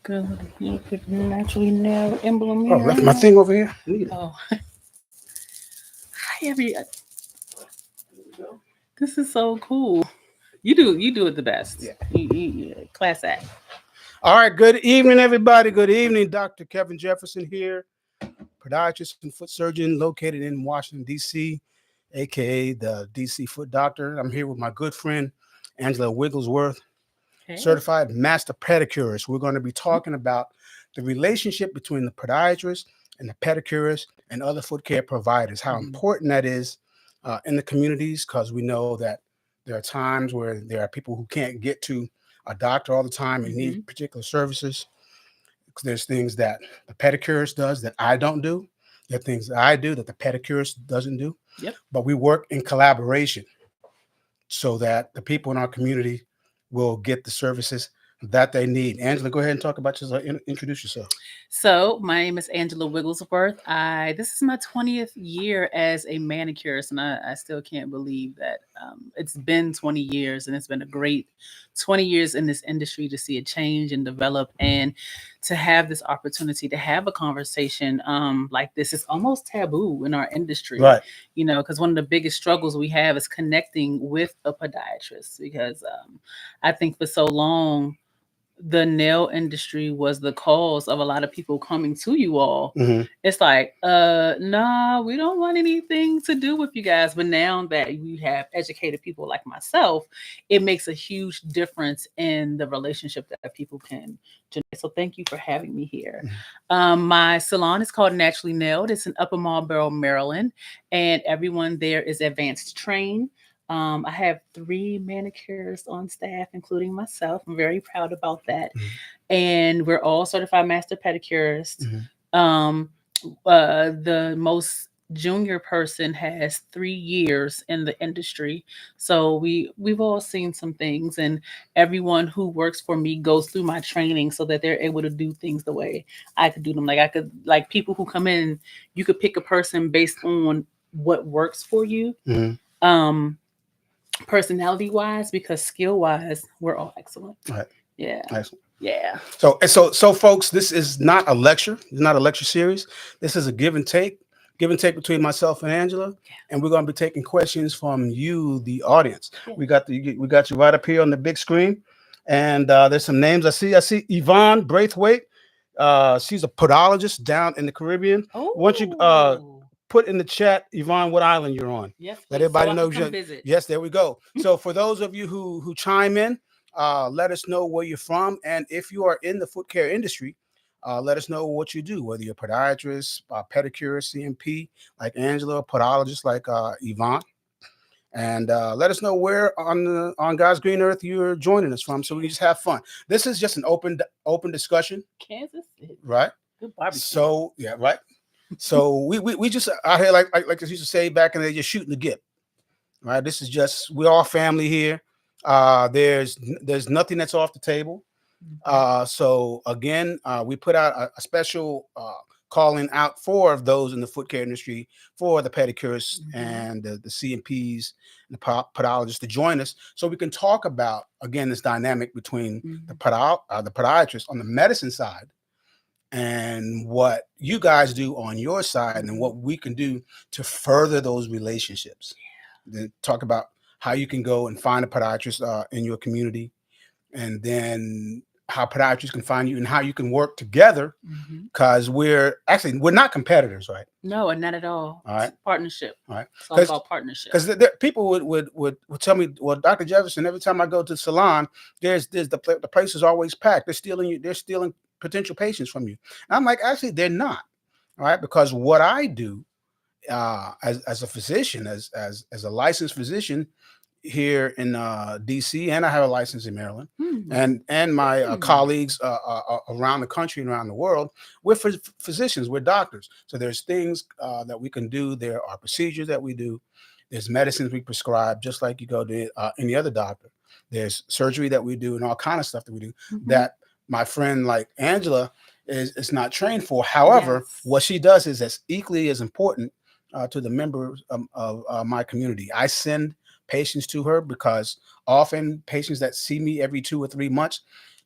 good. You put the naturally nail emblem Oh, here left on my there. thing over here. Need it. Oh, hi every. This is so cool. You do it the best. Yeah. Class act. All right. Good evening, everybody. Good evening. Dr. Kevin Jefferson here, podiatrist and foot surgeon located in Washington, D.C., aka the D.C. Foot Doctor. I'm here with my good friend, Angela Wigglesworth, Okay. certified master pedicurist. We're going to be talking about the relationship between the podiatrist and the pedicurist and other foot care providers, how important that is in the communities, because we know that there are times where there are people who can't get to a doctor all the time and need particular services. There's things that the pedicurist does that I don't do. There are things that I do that the pedicurist doesn't do. Yep. But we work in collaboration so that the people in our community will get the services that they need. Angela, go ahead and talk about yourself. Introduce yourself. So my name is Angela Wigglesworth. This is my 20th year as a manicurist, and I still can't believe that it's been 20 years, and it's been a great 20 years in this industry to see it change and develop, and to have this opportunity to have a conversation like this. Is almost taboo in our industry, Right. Because one of the biggest struggles we have is connecting with a podiatrist, because I think for so long the nail industry was the cause of a lot of people coming to you all. It's like, nah, we don't want anything to do with you guys. But now that we have educated people like myself, it makes a huge difference in the relationship that people can generate. So thank you for having me here. My salon is called Naturally Nailed. It's in Upper Marlboro, Maryland, and everyone there is advanced trained. I have 3 manicurists on staff, including myself. I'm very proud about that. And we're all certified master pedicurists. The most junior person has 3 years in the industry. So we've all seen some things, and everyone who works for me goes through my training so that they're able to do things the way I could do them. Like people who come in, you could pick a person based on what works for you. Personality wise, because skill wise, we're all excellent. Right. Yeah. Excellent. Yeah. So folks, this is not a lecture. It's not a lecture series. This is a give and take between myself and Angela, and we're going to be taking questions from you, the audience. Yeah. We got you right up here on the big screen, and there's some names I see Yvonne Braithwaite. She's a podologist down in the Caribbean. Oh. Once you put in the chat, Yvonne, what island you're on. Yes, let everybody know. visit. Yes, there we go. So for those of you who chime in, let us know where you're from, and if you are in the foot care industry, let us know what you do, whether you're a podiatrist, pedicure, CMP, like Angela, podologist like Yvonne, and let us know where on God's green earth you're joining us from, so we can just have fun. This is just an open discussion. Kansas City. Right. Good barbecue. So yeah, right. So we just out here like I used to say back in the day, just shooting the gip. Right. This is just, we're all family here. There's nothing that's off the table. So again, we put out a special calling out for those in the foot care industry, for the pedicurists and the CMPs and the podologists to join us, so we can talk about, again, this dynamic between the podiatrist on the medicine side and what you guys do on your side, and what we can do to further those relationships. Then talk about how you can go and find a podiatrist in your community, and then how podiatrists can find you, and how you can work together, because we're not competitors, right? No, not at all. All right. It's partnership. All right. It's all about partnership. Because people would tell me, well, Dr. Jefferson, every time I go to the salon, there's the place is always packed. They're stealing potential patients from you. And I'm like, actually, they're not. All right. Because what I do as a physician, as a licensed physician here in DC, and I have a license in Maryland, and my colleagues around the country and around the world, we're physicians, we're doctors. So there's things that we can do. There are procedures that we do. There's medicines we prescribe, just like you go to any other doctor. There's surgery that we do, and all kind of stuff that we do that my friend like Angela is not trained for. However, what she does is as equally as important to the members of my community. I send patients to her, because often patients that see me every 2 or 3 months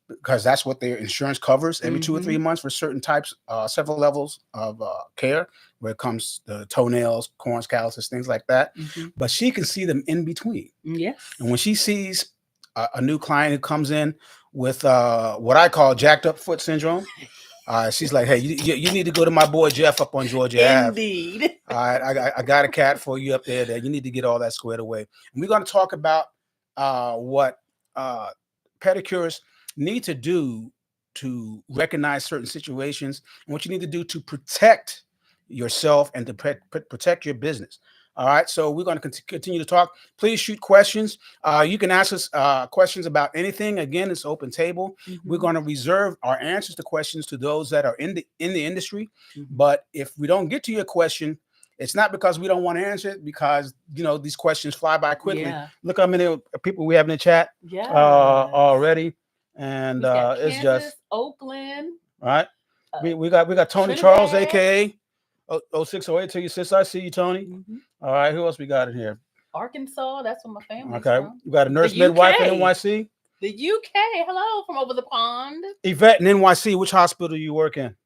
because that's what their insurance covers every 2 or 3 Mhm. months for certain types, several levels of care, where it comes to toenails, corns, calluses, things like that. Mhm. But she can see them in between. Yes. And when she sees a new client who comes in with what I call jacked up foot syndrome, she's like, "Hey, you need to go to my boy Jeff up on Georgia Ave. Indeed. All right, I got a cat for you up there that you need to get all that squared away." And we're going to talk about what pedicurists need to do to recognize certain situations and what you need to do to protect yourself and to protect your business. All right, so we're going to continue to talk. Please shoot questions. You can ask us questions about anything. Again, it's open table. We're going to reserve our answers to questions to those that are in the industry. But if we don't get to your question, it's not because we don't want to answer it, because these questions fly by quickly. Yeah. Look how many people we have in the chat already, and it's just Oakland. Right. We got Tony Trinidad. Charles, aka 0608 to you, sis. I see you, Tony. All right, who else we got in here? Arkansas, that's where my family. Okay, from. We got a nurse midwife in NYC. The UK, hello from over the pond. Yvette in NYC. Which hospital do you work in?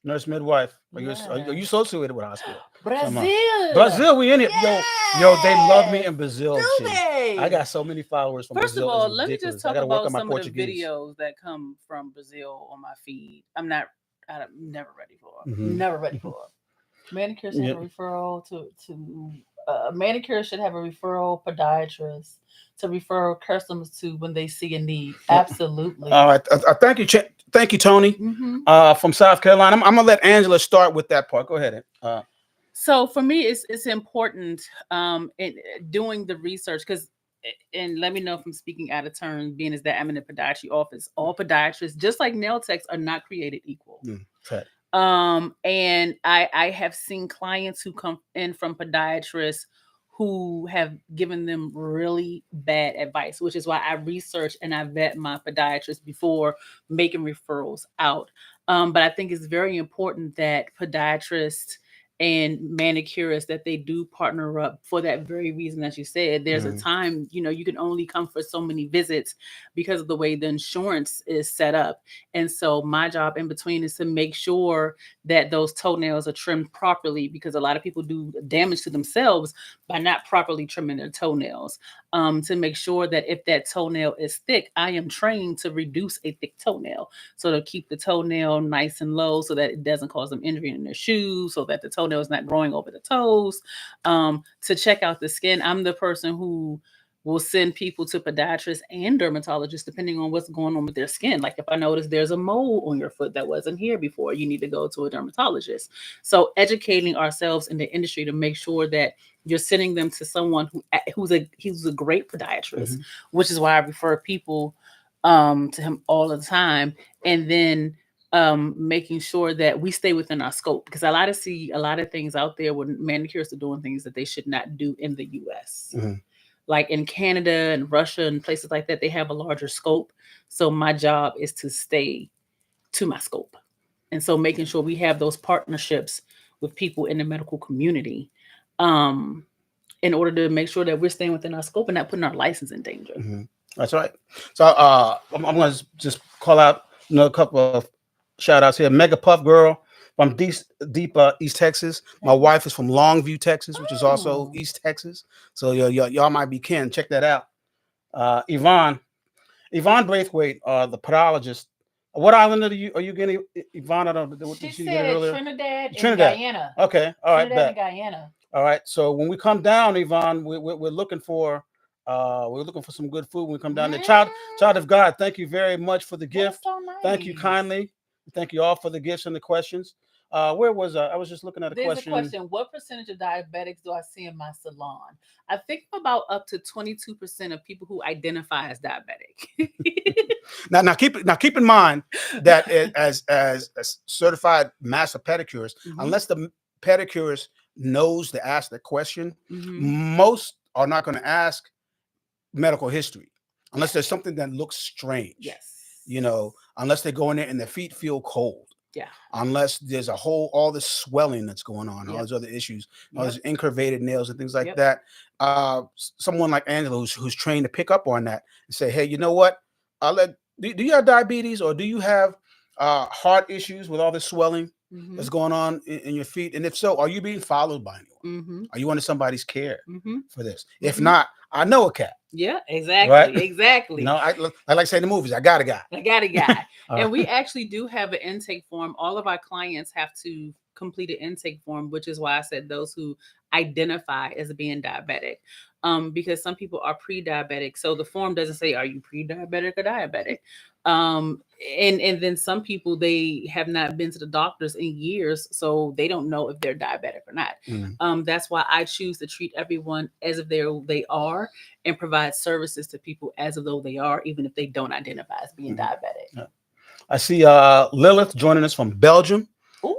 Nurse midwife. Are you associated with a hospital? Brazil, we in it. Yo, they love me in Brazil. Do they? I got so many followers from First Brazil. of all, let me just talk about some of the videos that come from Brazil on my feed. I'm never ready for it. Never ready for it. Manicure should have a referral to manicure should have a referral podiatrist to refer customers to when they see a need. Absolutely. All right. Thank you. Thank you, Tony, from South Carolina. I'm gonna let Angela start with that part. Go ahead. So for me, it's important in doing the research, because, and let me know if I'm speaking out of turn, being as that I'm in the podiatry office. All podiatrists, just like nail techs, are not created equal. And I have seen clients who come in from podiatrists who have given them really bad advice, which is why I research and I vet my podiatrist before making referrals out. But I think it's very important that podiatrists and manicurists, that they do partner up for that very reason. As you said, there's a time, you can only come for so many visits because of the way the insurance is set up. And so my job in between is to make sure that those toenails are trimmed properly, because a lot of people do damage to themselves by not properly trimming their toenails. To make sure that if that toenail is thick, I am trained to reduce a thick toenail. So to keep the toenail nice and low so that it doesn't cause them injury in their shoes, so that the toenail is not growing over the toes. To check out the skin, I'm the person who will send people to podiatrists and dermatologists depending on what's going on with their skin. Like if I notice there's a mole on your foot that wasn't here before, you need to go to a dermatologist. So educating ourselves in the industry to make sure that you're sending them to someone who's a great podiatrist, which is why I refer people to him all the time. And then making sure that we stay within our scope, because I see a lot of things out there where manicurists are doing things that they should not do in the US. Like in Canada and Russia and places like that, they have a larger scope. So my job is to stay to my scope. And so making sure we have those partnerships with people in the medical community in order to make sure that we're staying within our scope and not putting our license in danger. That's right. So I'm going to just call out a couple of shout outs here. Mega Puff Girl from deep East Texas. My wife is from Longview, Texas, which is also East Texas. So y'all might be kin. Check that out. Yvonne Braithwaite, the podologist. What island are you getting, Yvonne? I don't know. She said Trinidad and Guyana. Okay, all right. Trinidad and Guyana. All right. So when we come down, Yvonne, we're looking for some good food when we come down there. Child of God, thank you very much for the gift. So nice. Thank you kindly. Thank you all for the gifts and the questions. Where was I? I was just looking at There's question. a question. What percentage of diabetics do I see in my salon? I think about up to 22% of people who identify as diabetic. now keep in mind that as certified master pedicurists, unless the pedicurist knows to ask the question, most are not going to ask medical history unless there's something that looks strange. Yes. Unless they go in there and their feet feel cold. Yeah. Unless there's all this swelling that's going on, all those other issues, all those incurvated nails and things like that. Someone like Angela who's trained to pick up on that and say, hey, you know what? I'll let do you have diabetes, or do you have heart issues with all this swelling that's going on in your feet? And if so, are you being followed by anyone? Are you under somebody's care for this? If not, I know a cat. Yeah, exactly. Right? Exactly. You know, I like saying in the movies, I got a guy. I got a guy. All And we right. actually do have an intake form. All of our clients have to complete an intake form, which is why I said those who identify as being diabetic. Because some people are pre-diabetic. So the form doesn't say, are you pre-diabetic or diabetic? And then some people, they have not been to the doctors in years, so they don't know if they're diabetic or not. That's why I choose to treat everyone as if they are, and provide services to people as though they are, even if they don't identify as being diabetic. Yeah. I see Lilith joining us from Belgium.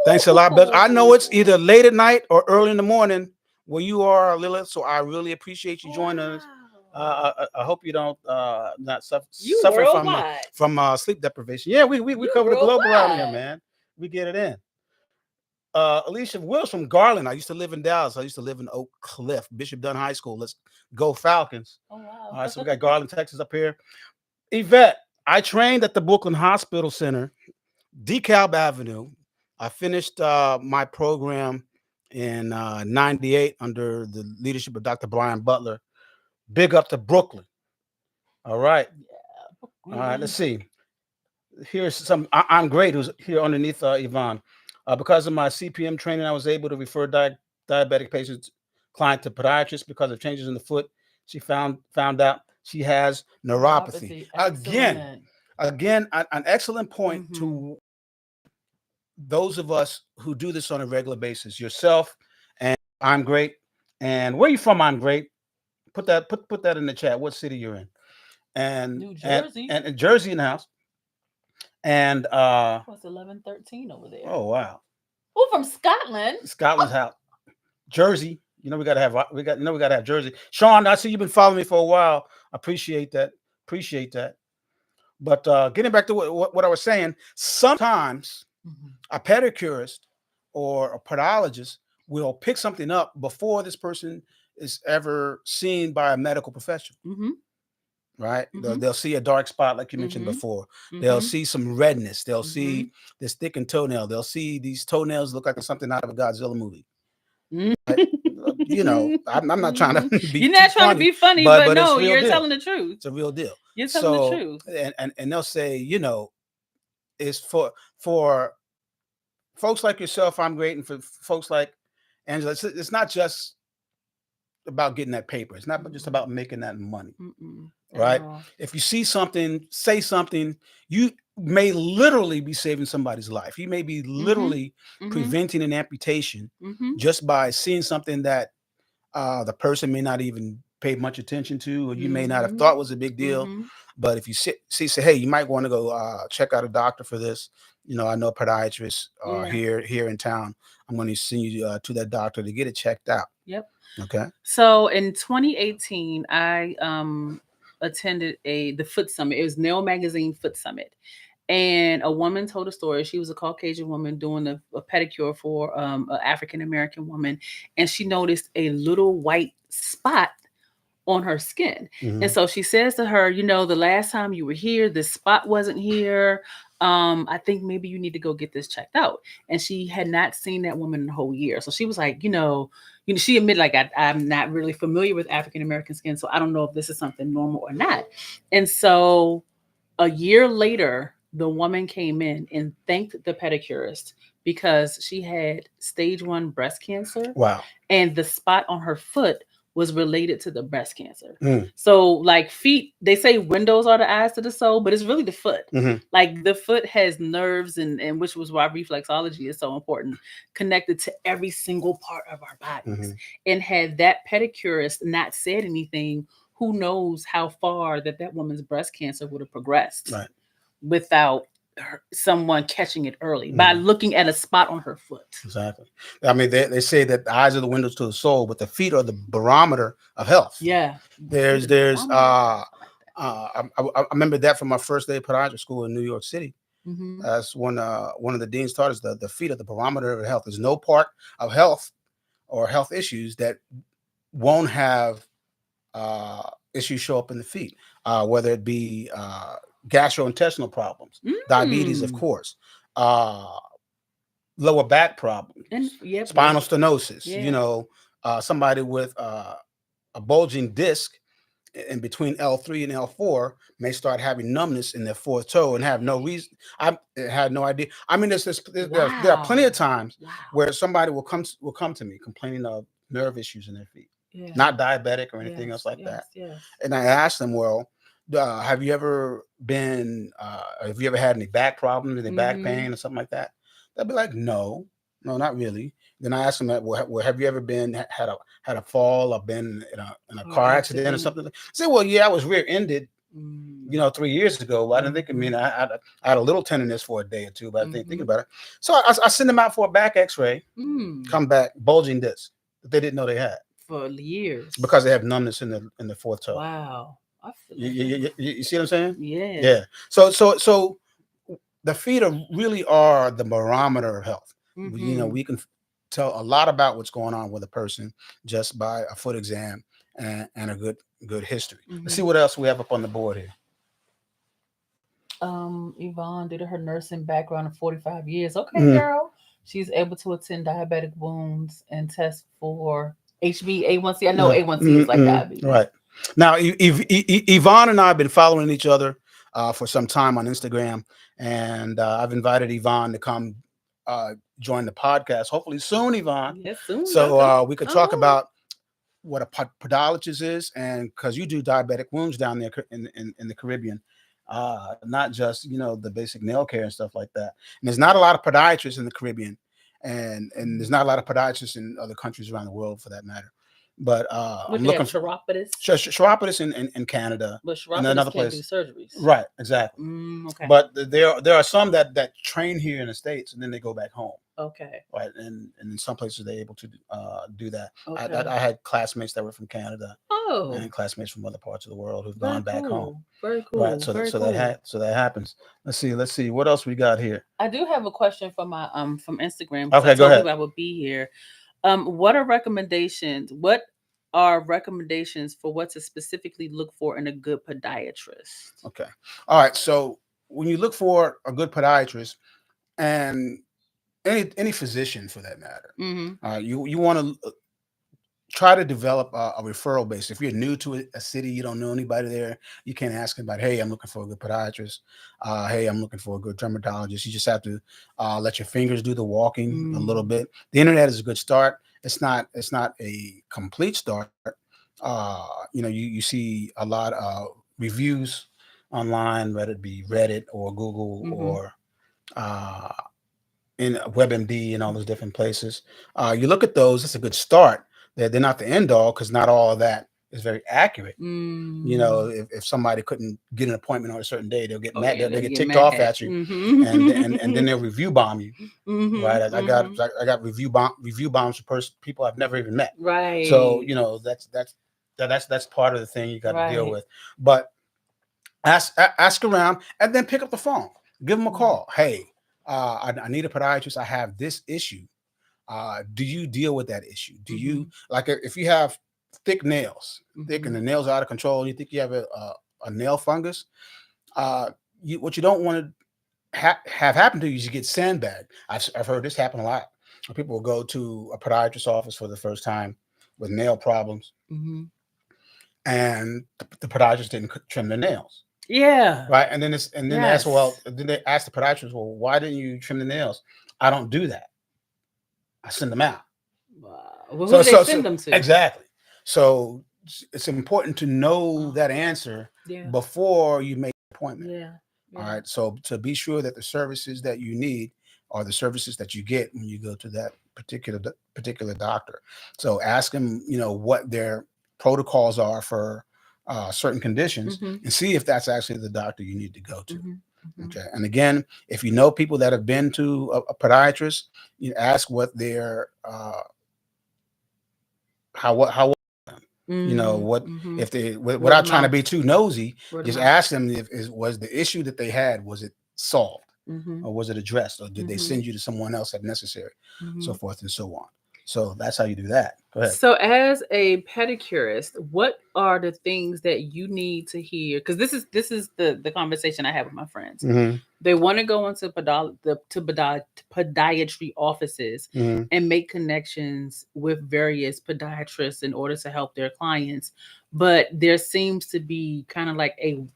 Thanks a lot, Belgium. I know it's either late at night or early in the morning where you are, Lilith, so I really appreciate you joining us. I hope you don't not suffer from sleep deprivation. Yeah, we cover the globe around here, man. We get it in. Alicia Wills from Garland. I used to live in Dallas. I used to live in Oak Cliff, Bishop Dunn High School. Let's go Falcons. Oh, wow. All right, so we got Garland, Texas up here. Yvette, I trained at the Brooklyn Hospital Center, DeKalb Avenue. I finished my program in 98 under the leadership of Dr. Brian Butler. Big up to Brooklyn. All right. Yeah. All right, let's see. Here's some, I'm great, who's here underneath Yvonne. Because of my CPM training, I was able to refer diabetic patients, client to podiatrist because of changes in the foot. She found out she has neuropathy. Again, an excellent point to those of us who do this on a regular basis. Yourself and I'm great. And where are you from? I'm great. Put that in the chat. What city you're in? And New Jersey. And Jersey in the house. And what's 1113 over there? Oh wow. Oh, from Scotland. Scotland's house. Jersey. You know we gotta have Jersey. Sean, I see you've been following me for a while. Appreciate that. But getting back to what I was saying, sometimes a pedicurist or a podologist will pick something up before this person is ever seen by a medical professional. Right? They'll see a dark spot, like you mentioned before. They'll see some redness. They'll see this thickened toenail. They'll see these toenails look like something out of a Godzilla movie. Right? You know, I'm not trying to be You're not trying to be funny, but no, you're telling the truth. It's a real deal. You're telling the truth. And they'll say, you know, it's for folks like yourself, I'm great, and for folks like Angela, it's not just about getting that paper. It's not just about making that money. Right? If you see something, say something, you may literally be saving somebody's life. You may be literally preventing an amputation just by seeing something that the person may not even pay much attention to, or you may not have thought was a big deal. But if you say, hey, you might want to go check out a doctor for this. You know, I know podiatrists here in town. I'm going to send you to that doctor to get it checked out. Yep. Okay. So in 2018, I attended the Foot Summit. It was Nail Magazine Foot Summit. And a woman told a story. She was a Caucasian woman doing a pedicure for an African-American woman. And she noticed a little white spot on her skin. And so she says to her, you know, the last time you were here, this spot wasn't here. I think maybe you need to go get this checked out. And she had not seen that woman in the whole year. So she was like, you know, she admitted, like, I'm not really familiar with African-American skin, so I don't know if this is something normal or not. And so a year later, the woman came in and thanked the pedicurist because she had stage 1 breast cancer. Wow. And the spot on her foot was related to the breast cancer. So like feet, they say windows are the eyes to the soul, but it's really the foot. Like the foot has nerves, and which was why reflexology is so important, connected to every single part of our bodies. And had that pedicurist not said anything, who knows how far that woman's breast cancer would have progressed without someone catching it early by looking at a spot on her foot. Exactly. I mean, they say that the eyes are the windows to the soul, but the feet are the barometer of health. Yeah. There's I remember that from my first day of podiatry school in New York City. That's when one of the deans taught us the feet are the barometer of health. There's no part of health or health issues that won't have issues show up in the feet, whether it be gastrointestinal problems, diabetes, of course, lower back problems, And spinal stenosis. Yeah. You know, somebody with a bulging disc in between L3 and L4 may start having numbness in their fourth toe and have no reason. I had no idea. I mean, there are plenty of times where somebody will come to me complaining of nerve issues in their feet, not diabetic or anything else like that. And I ask them, well, have you ever had any back problems, any back pain or something like that? They'll be like, no, not really. Then I ask them that, well, have you ever had a fall or been in a car accident or something? I say, well, yeah, I was rear-ended, 3 years ago. But I didn't think. I mean, I had a little tenderness for a day or two, but I didn't think about it. So I send them out for a back X-ray. Come back, bulging disc that they didn't know they had for years because they have numbness in the fourth toe. Wow, I feel you see what I'm saying? Yeah. So the feet really are the barometer of health. We can tell a lot about what's going on with a person just by a foot exam and a good history. Let's see what else we have up on the board here. Yvonne did her nursing background in 45 years. Okay, girl. She's able to attend diabetic wounds and test for HbA1c. I know A1c is like diabetes. Right. Now, Yvonne and I have been following each other for some time on Instagram, and I've invited Yvonne to come join the podcast. Hopefully soon, Yvonne. Yes, soon. So we could talk about what a podiatrist is, and because you do diabetic wounds down there in the Caribbean, not just the basic nail care and stuff like that. And there's not a lot of podiatrists in the Caribbean, and there's not a lot of podiatrists in other countries around the world for that matter. But I'm looking for chiropodists in Canada, but chiropodists and another place. Do surgeries, right? Exactly. Okay. But there are some that train here in the States and then they go back home. Okay. Right, and in some places they're able to do that. Okay. I had classmates that were from Canada, oh, and classmates from other parts of the world who've gone back home. Very cool. Right, so that happens. Let's see what else we got here. I do have a question from my from Instagram. Okay, go ahead. I would be here. What are recommendations? What are recommendations for what to specifically look for in a good podiatrist? Okay, all right. So when you look for a good podiatrist, and any physician for that matter, you want to try to develop a referral base. If you're new to a city, you don't know anybody there, you can't ask anybody, hey, I'm looking for a good podiatrist. Hey, I'm looking for a good dermatologist. You just have to let your fingers do the walking a little bit. The internet is a good start. It's not a complete start. You see a lot of reviews online, whether it be Reddit or Google or in WebMD and all those different places. You look at those, it's a good start. They're not the end all, because not all of that is very accurate. If somebody couldn't get an appointment on a certain day, they'll get mad. They'll get ticked off at you, and then they'll review bomb you. Right? I got review bombs for people I've never even met. Right. So that's part of the thing you got to deal with. But ask around and then pick up the phone. Give them a call. Hey, I need a podiatrist. I have this issue. Do you deal with that issue? Do you, like, if you have thick nails, thick and the nails are out of control, and you think you have a nail fungus, what you don't want to have happen to you is you get sandbagged. I've heard this happen a lot. People will go to a podiatrist's office for the first time with nail problems, and the podiatrist didn't trim their nails. Yeah. Right. And then they ask, then they ask the podiatrist, well, why didn't you trim the nails? I don't do that. I send them out. Wow. Well, who do they send them to? Exactly. So it's important to know that answer before you make an appointment. Yeah. All right. So to be sure that the services that you need are the services that you get when you go to that particular doctor. So ask them, what their protocols are for certain conditions, and see if that's actually the doctor you need to go to. Okay. And again, if you know people that have been to a podiatrist, you ask what their how if they, without trying to be too nosy, just ask them was the issue that they had, was it solved, or was it addressed, or did they send you to someone else if necessary, so forth and so on. So that's how you do that. Go ahead. So, as a pedicurist, what are the things that you need to hear? Because this is the conversation I have with my friends. Mm-hmm. They want to go into podiatry offices Mm-hmm. and make connections with various podiatrists in order to help their clients, but there seems to be kind of like a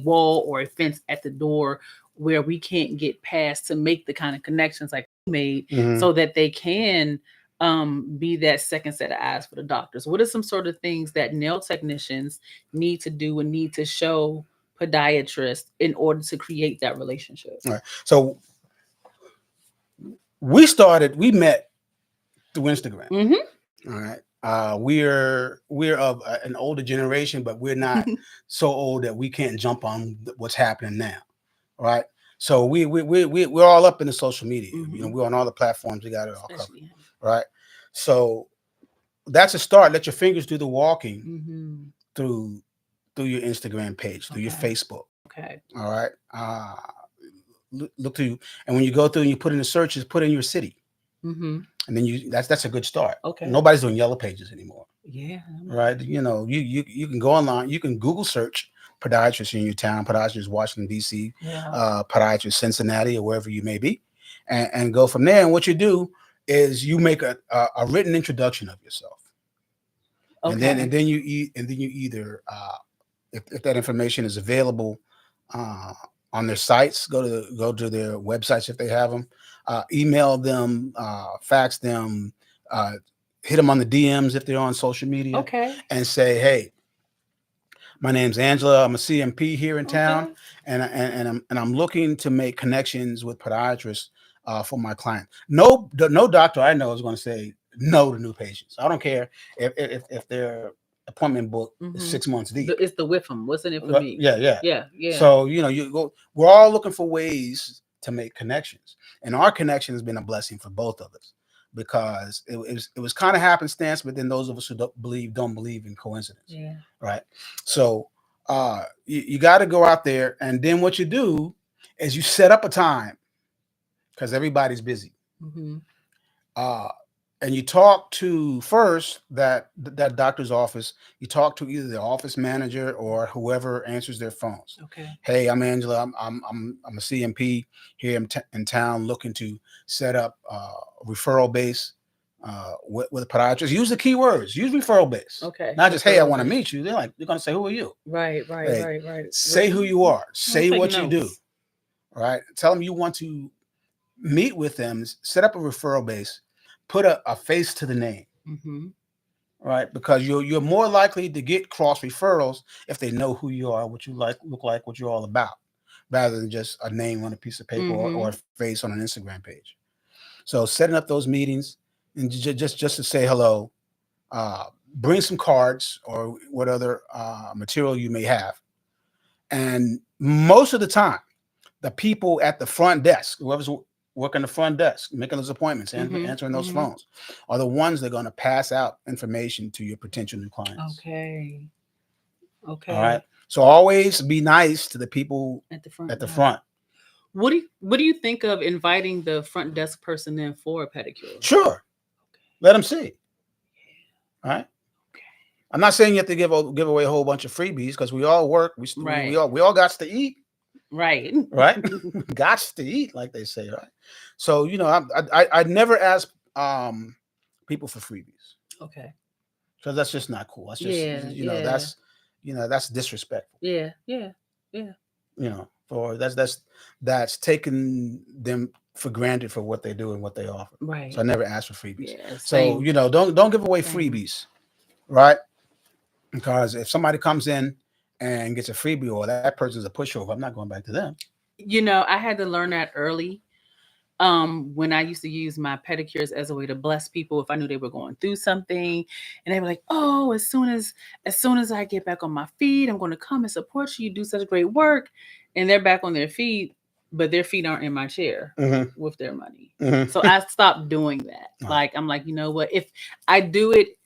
wall or a fence at the door where we can't get past to make the kind of connections like you made, Mm-hmm. so that they can be that second set of eyes for the doctors. What are some sort of things that nail technicians need to do and need to show podiatrists in order to create that relationship? All right. So we met through Instagram. Mm-hmm. All right. We're of an older generation, but we're not so old that we can't jump on what's happening now. All right. So we're all up in the social media. Mm-hmm. You know, we're on all the platforms. We got it all covered. Especially him. Right. So that's a start. Let your fingers do the walking Mm-hmm. through your Instagram page, through your Okay. Facebook. Okay. All right. Look through, and when you go through and you put in the searches, put in your city, Mm-hmm. and then that's a good start. Okay. Nobody's doing yellow pages anymore. Yeah. Right. You know, you can go online, you can Google search podiatrist in your town, podiatrist Washington, D.C., Yeah. podiatrist Cincinnati, or wherever you may be, and go from there. And what you do is you make a written introduction of yourself. Okay. And then you either if that information is available on their sites, go to their websites if they have them, email them, fax them, hit them on the DMs if they're on social media, Okay. and say, hey, my name's Angela. I'm a CMP here in town, and I'm looking to make connections with podiatrists for my client. No doctor I know is going to say no to new patients. I don't care if their appointment book is 6 months deep. It's the with them. Wasn't it for me? Yeah. Yeah. So you go. We're all looking for ways to make connections, and our connection has been a blessing for both of us, because it was kind of happenstance, but then those of us who don't believe in coincidence. Yeah. Right. So you got to go out there, and then what you do is you set up a time, because everybody's busy. Mm-hmm. And you talk to first that doctor's office. You talk to either the office manager or whoever answers their phones. Okay. Hey, I'm Angela. I'm a CMP here in town, looking to set up a referral base with a podiatrist. Use the keywords. Use referral base. Okay. Not just, hey, I want to meet you. They're gonna say, who are you? Right. Hey, say who you are. Say what you do. All right. Tell them you want to meet with them. Set up a referral base. Put a face to the name. Mm-hmm. Right, because you're more likely to get cross referrals if they know who you are, what you look like, what you're all about, rather than just a name on a piece of paper or a face on an Instagram page. So setting up those meetings and just to say hello, bring some cards or what other material you may have, and most of the time, the people at the front desk, whoever's working the front desk, making those appointments, and answering those phones, are the ones that are going to pass out information to your potential new clients. Okay. All right. So always be nice to the people at the front. What do you think of inviting the front desk person in for a pedicure? Sure. Let them see. All right. Okay. I'm not saying you have to give away a whole bunch of freebies, because we all work. We all got to eat. Right. Gots to eat, like they say, right? So I never ask people for freebies. Okay. So that's just not cool. That's just that's disrespectful. Yeah. For that's taking them for granted for what they do and what they offer. Right. So I never ask for freebies. Yeah, so don't give away freebies, right? Because if somebody comes in and gets a freebie, or that person's a pushover, I'm not going back to them. I had to learn that early. When I used to use my pedicures as a way to bless people if I knew they were going through something, and they were like, "Oh, as soon as I get back on my feet, I'm going to come and support you. You do such great work," and they're back on their feet, but their feet aren't in my chair with their money. So I stopped doing that. Like, I'm like, you know what? If I do it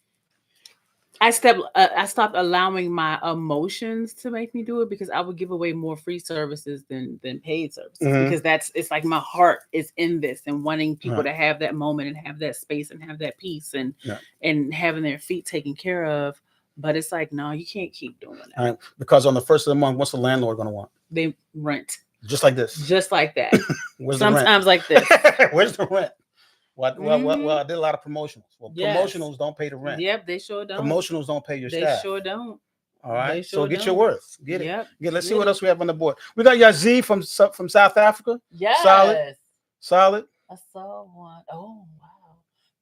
I stopped allowing my emotions to make me do it because I would give away more free services than paid services, Mm-hmm. because it's like my heart is in this and wanting people Right. to have that moment and have that space and have that peace Yeah. and having their feet taken care of. But it's like, no, you can't keep doing that. Right. Because on the first of the month, what's the landlord going to want? They rent Just like this. just like that. Where's the rent? Sometimes like this. Where's the rent? Well, Mhm. I did a lot of promotionals. Well, Yes. promotionals don't pay the rent. Yep, they sure don't. Promotionals don't pay your They staff. sure don't. All right. They So sure get your don't. worth. Get it. Yep. Yeah, let's see Get what it. else we have on the board. We got Yazzie from South Africa. Yes. Solid. I saw one. Oh, wow.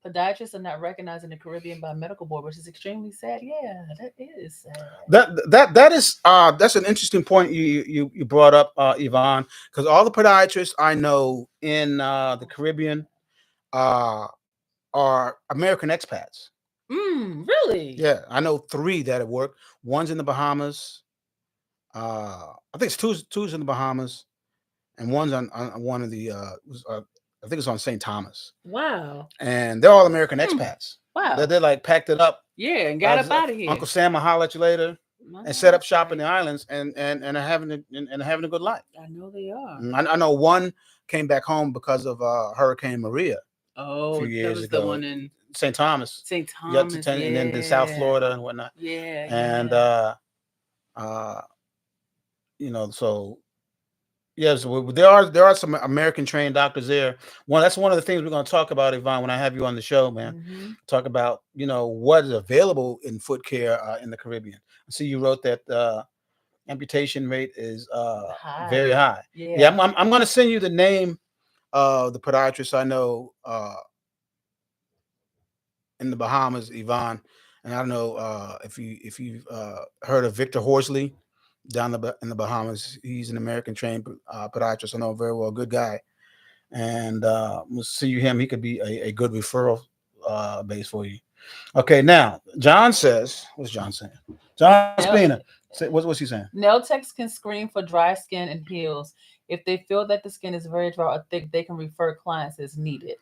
Podiatrists are not recognized in the Caribbean by medical board, which is extremely sad. Yeah, that is sad. That is that's an interesting point you brought up, Yvonne, because all the podiatrists I know in the Caribbean are American expats. Really? Yeah, I know 3 that have worked. One's in the Bahamas. I think it's two's in the Bahamas, and one's on one of the I think it's on St. Thomas. Wow. And they're all American expats. Wow. They're like packed it up. Yeah, and got up out of here. Uncle Sam will holler at you later and set up shop in the islands and are having a good life. I know they are. I know one came back home because of Hurricane Maria. Oh, a few years that was ago. the one in St. Thomas. St. Thomas. Yeah, and then the South Florida and whatnot. Yeah. And so yes, there are some American trained doctors there. That's one of the things we're going to talk about, Yvonne, when I have you on the show, man. Mm-hmm. Talk about what is available in foot care in the Caribbean. I see you wrote that amputation rate is very high. Yeah, I'm going to send you the name of the podiatrist I know in the Bahamas, Yvonne. And I don't know if you've heard of Victor Horsley down in the Bahamas. He's an American trained podiatrist. I know very well, good guy. And we'll see him. He could be a good referral base for you. Okay, now John says, what's John saying? John Spina, what's he saying? Nail techs can screen for dry skin and peels. If they feel that the skin is very dry or thick, they can refer clients as needed.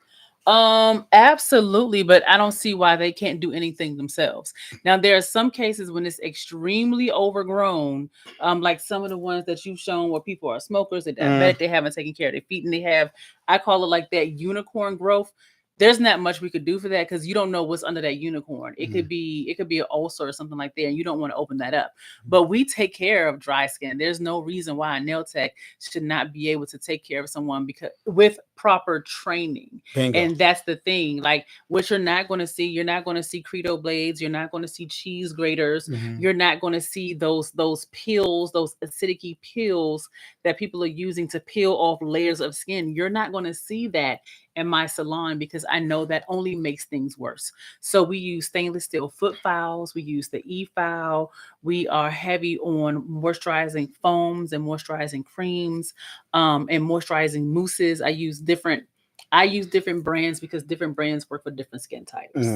Absolutely, but I don't see why they can't do anything themselves. Now, there are some cases when it's extremely overgrown, like some of the ones that you've shown where people are smokers, they're diabetic, they haven't taken care of their feet, and they have, I call it like that unicorn growth. There's not much we could do for that because you don't know what's under that unicorn. It could be an ulcer or something like that, and you don't want to open that up. But we take care of dry skin. There's no reason why a nail tech should not be able to take care of someone because with proper training. Bingo. And that's the thing. Like what you're not going to see Credo blades. You're not going to see cheese graters. You're not going to see those peels, those acidic peels that people are using to peel off layers of skin. You're not going to see that in my salon because I know that only makes things worse. So we use stainless steel foot files. We use the E-file. We are heavy on moisturizing foams and moisturizing creams and moisturizing mousses. I use different brands because different brands work for different skin types.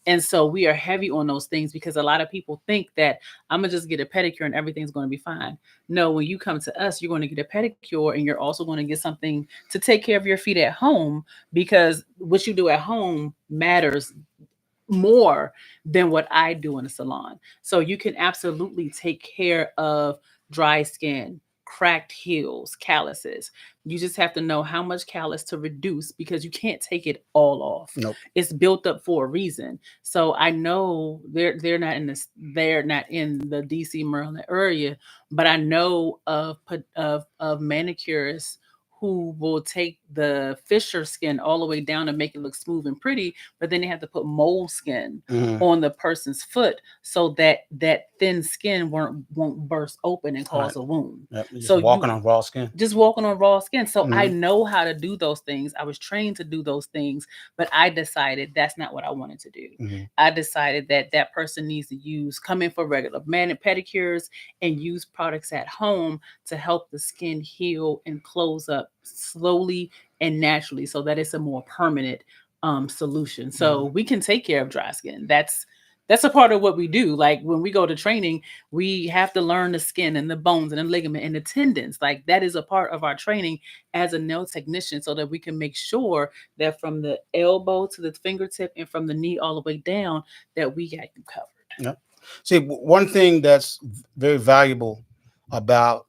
And so we are heavy on those things because a lot of people think that I'm going to just get a pedicure and everything's going to be fine. No, when you come to us, you're going to get a pedicure and you're also going to get something to take care of your feet at home because what you do at home matters more than what I do in a salon. So you can absolutely take care of dry skin, cracked heels, calluses. You just have to know how much callus to reduce because you can't take it all off. Nope. It's built up for a reason. So I know they're not in the DC Maryland area, but I know of manicurists who will take the Fisher skin all the way down and make it look smooth and pretty, but then they have to put mold skin on the person's foot so that thin skin won't burst open and cause a wound. Yep. So walking on raw skin. Just walking on raw skin. So I know how to do those things. I was trained to do those things, but I decided that's not what I wanted to do. I decided that person needs to come in for regular pedicures and use products at home to help the skin heal and close up slowly and naturally so that it's a more permanent solution. So we can take care of dry skin. That's a part of what we do. Like when we go to training, we have to learn the skin and the bones and the ligament and the tendons. Like that is a part of our training as a nail technician so that we can make sure that from the elbow to the fingertip and from the knee all the way down that we got you covered. Yeah. See, one thing that's very valuable about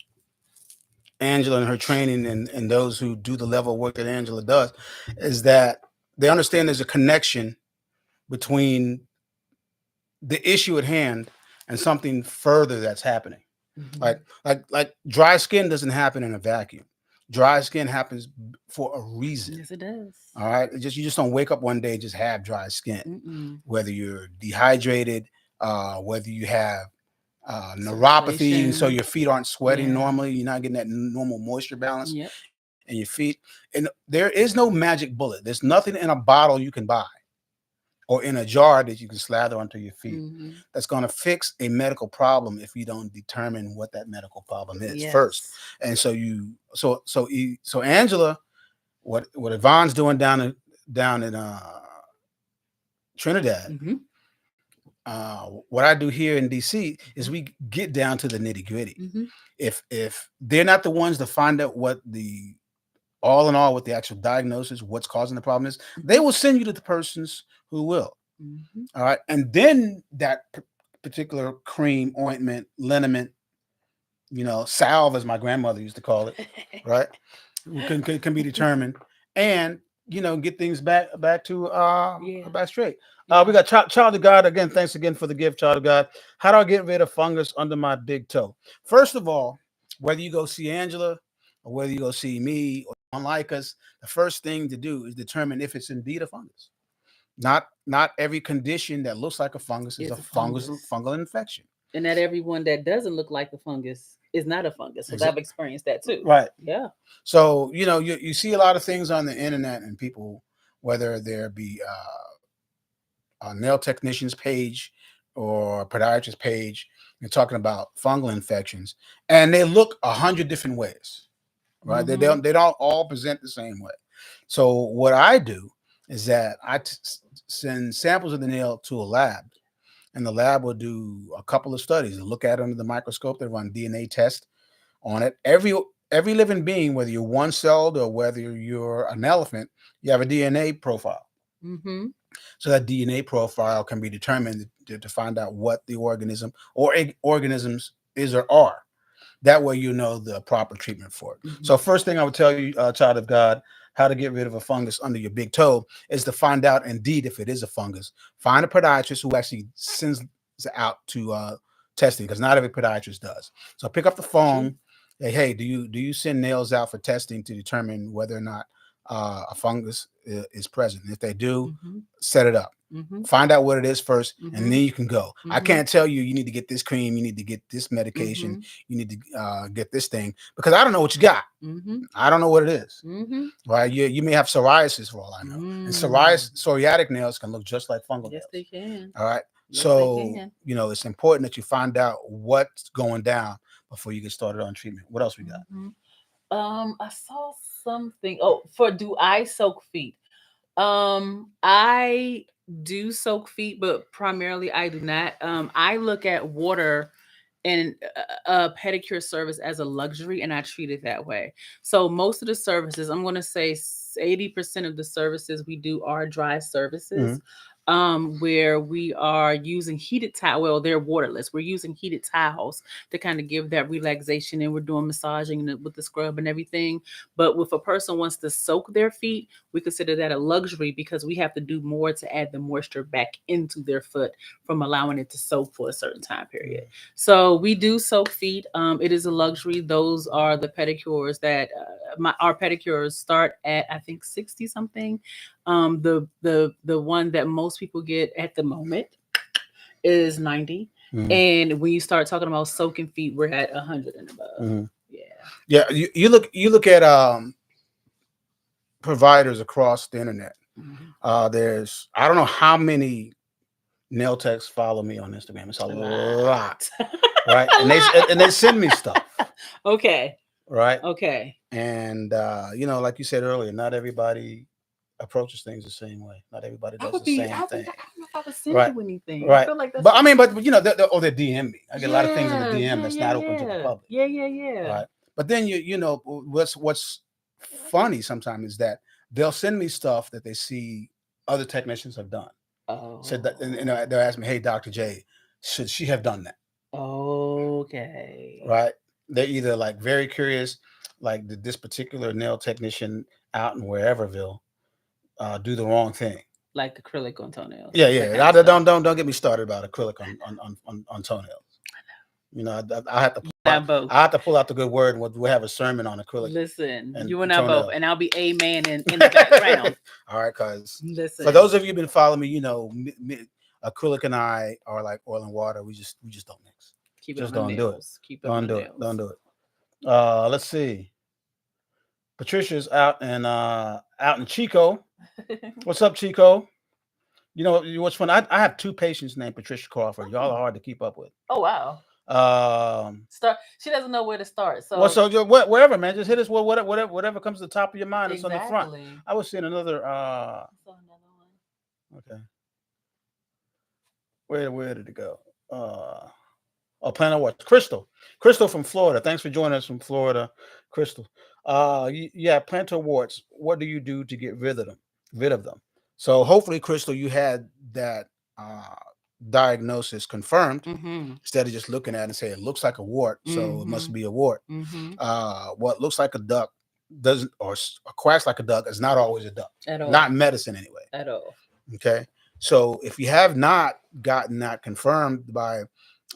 Angela and her training and those who do the level of work that Angela does is that they understand there's a connection between the issue at hand and something further that's happening. Like dry skin doesn't happen in a vacuum. Dry skin happens for a reason. Yes, it does. All right. You just don't wake up one day and just have dry skin. Whether you're dehydrated, whether you have neuropathy, so your feet aren't sweating normally, you're not getting that normal moisture balance in your feet. And there is no magic bullet. There's nothing in a bottle you can buy or in a jar that you can slather onto your feet that's going to fix a medical problem if you don't determine what that medical problem is first. And so Angela, what Yvonne's doing down in Trinidad, what I do here in DC is we get down to the nitty gritty. If they're not the ones to find out what the all in all, what the actual diagnosis, what's causing the problem is, they will send you to the persons who will. All right. And then that particular cream, ointment, liniment, salve, as my grandmother used to call it, right, can be determined and, get things back to back straight. We got Child of God. Again, thanks again for the gift, Child of God. How do I get rid of fungus under my big toe? First of all, whether you go see Angela or whether you go see me or someone like us, the first thing to do is determine if it's indeed a fungus. Not every condition that looks like a fungus is a fungal infection. And not everyone that doesn't look like a fungus is not a fungus. Because I've experienced that too. Right. Yeah. So, you see a lot of things on the internet and people, whether there be a nail technician's page or a podiatrist page, you're talking about fungal infections, and they look 100 different ways, right? They don't all present the same way. So what I do is that I send samples of the nail to a lab, and the lab will do a couple of studies. They'll look at it under the microscope. They run DNA tests on it. Every living being, whether you're one-celled or whether you're an elephant, you have a DNA profile. So that DNA profile can be determined to find out what the organism or organisms is or are. That way you know the proper treatment for it. So first thing I would tell you, Child of God, how to get rid of a fungus under your big toe is to find out indeed if it is a fungus. Find a podiatrist who actually sends out to testing, because not every podiatrist does. So pick up the phone. Hey, do you send nails out for testing to determine whether or not a fungus is present? If they do, set it up. Find out what it is first, and then you can go. I can't tell you need to get this cream, you need to get this medication, you need to get this thing, because I don't know what you got. I don't know what it is. Right? You may have psoriasis for all I know. And psoriatic nails can look just like fungal nails. Yes, they can. All right. Yes, so, it's important that you find out what's going down before you get started on treatment. What else we got? I saw something. Oh, do I soak feet? I do soak feet, but primarily I do not. I look at water and a pedicure service as a luxury, and I treat it that way. So most of the services, I'm going to say 80% of the services we do are dry services. Where we are using heated towel. Well, they're waterless. We're using heated towels to kind of give that relaxation, and we're doing massaging with the scrub and everything. But if a person wants to soak their feet, we consider that a luxury, because we have to do more to add the moisture back into their foot from allowing it to soak for a certain time period. So we do soak feet. It is a luxury. Those are the pedicures that our pedicures start at, I think, 60 something. The one that most people get at the moment is 90. And when you start talking about soaking feet, we're at 100 and above. Yeah. You look at providers across the internet. There's, I don't know how many nail techs follow me on Instagram. It's a lot. Right? And they send me stuff. Okay. Right? Okay. And like you said earlier, not everybody approaches things the same way. Not everybody does the same thing. I don't know if I would send you anything. Right. I feel like that's but they DM me. I get a lot of things in the DM that's not open to the public. Yeah. Right. But then what's funny sometimes is that they'll send me stuff that they see other technicians have done. Oh. So that, and they'll ask me, "Hey, Dr. J, should she have done that? Okay. Right? They're either like very curious, like did this particular nail technician out in whereverville do the wrong thing? Like acrylic on toenails. Yeah, that yeah. kind of stuff. Don't get me started about acrylic on toenails. You know, I have to Not both. I have to pull out the good word. We'll have a sermon on acrylic. Listen, and you and I both, toenails. and I'll be amen in the background. All right, cause Listen, for those of you who've been following me, you know, acrylic and I are like oil and water. We just don't mix. keep it Just on the don't do it. nails. Keep it Don't on the do nails. it. Don't do it. Let's see. Patricia's out in Chico. What's up, Chico? You know what's fun? I have 2 patients named Patricia Crawford. Y'all are hard to keep up with. Oh wow. Start. She doesn't know where to start. So well, so wherever, man, just hit us with whatever comes to the top of your mind. It's on the front. I was seeing another. Okay. Where did it go? Plantar Warts. Crystal from Florida. Thanks for joining us from Florida, Crystal. Yeah, plantar warts. What do you do to get rid of them? So hopefully, Crystal, you had that diagnosis confirmed instead of just looking at it and say it looks like a wart, so it must be a wart. What looks like a duck doesn't, or quacks like a duck, is not always a duck. At all. Not in medicine anyway. At all. Okay. So if you have not gotten that confirmed by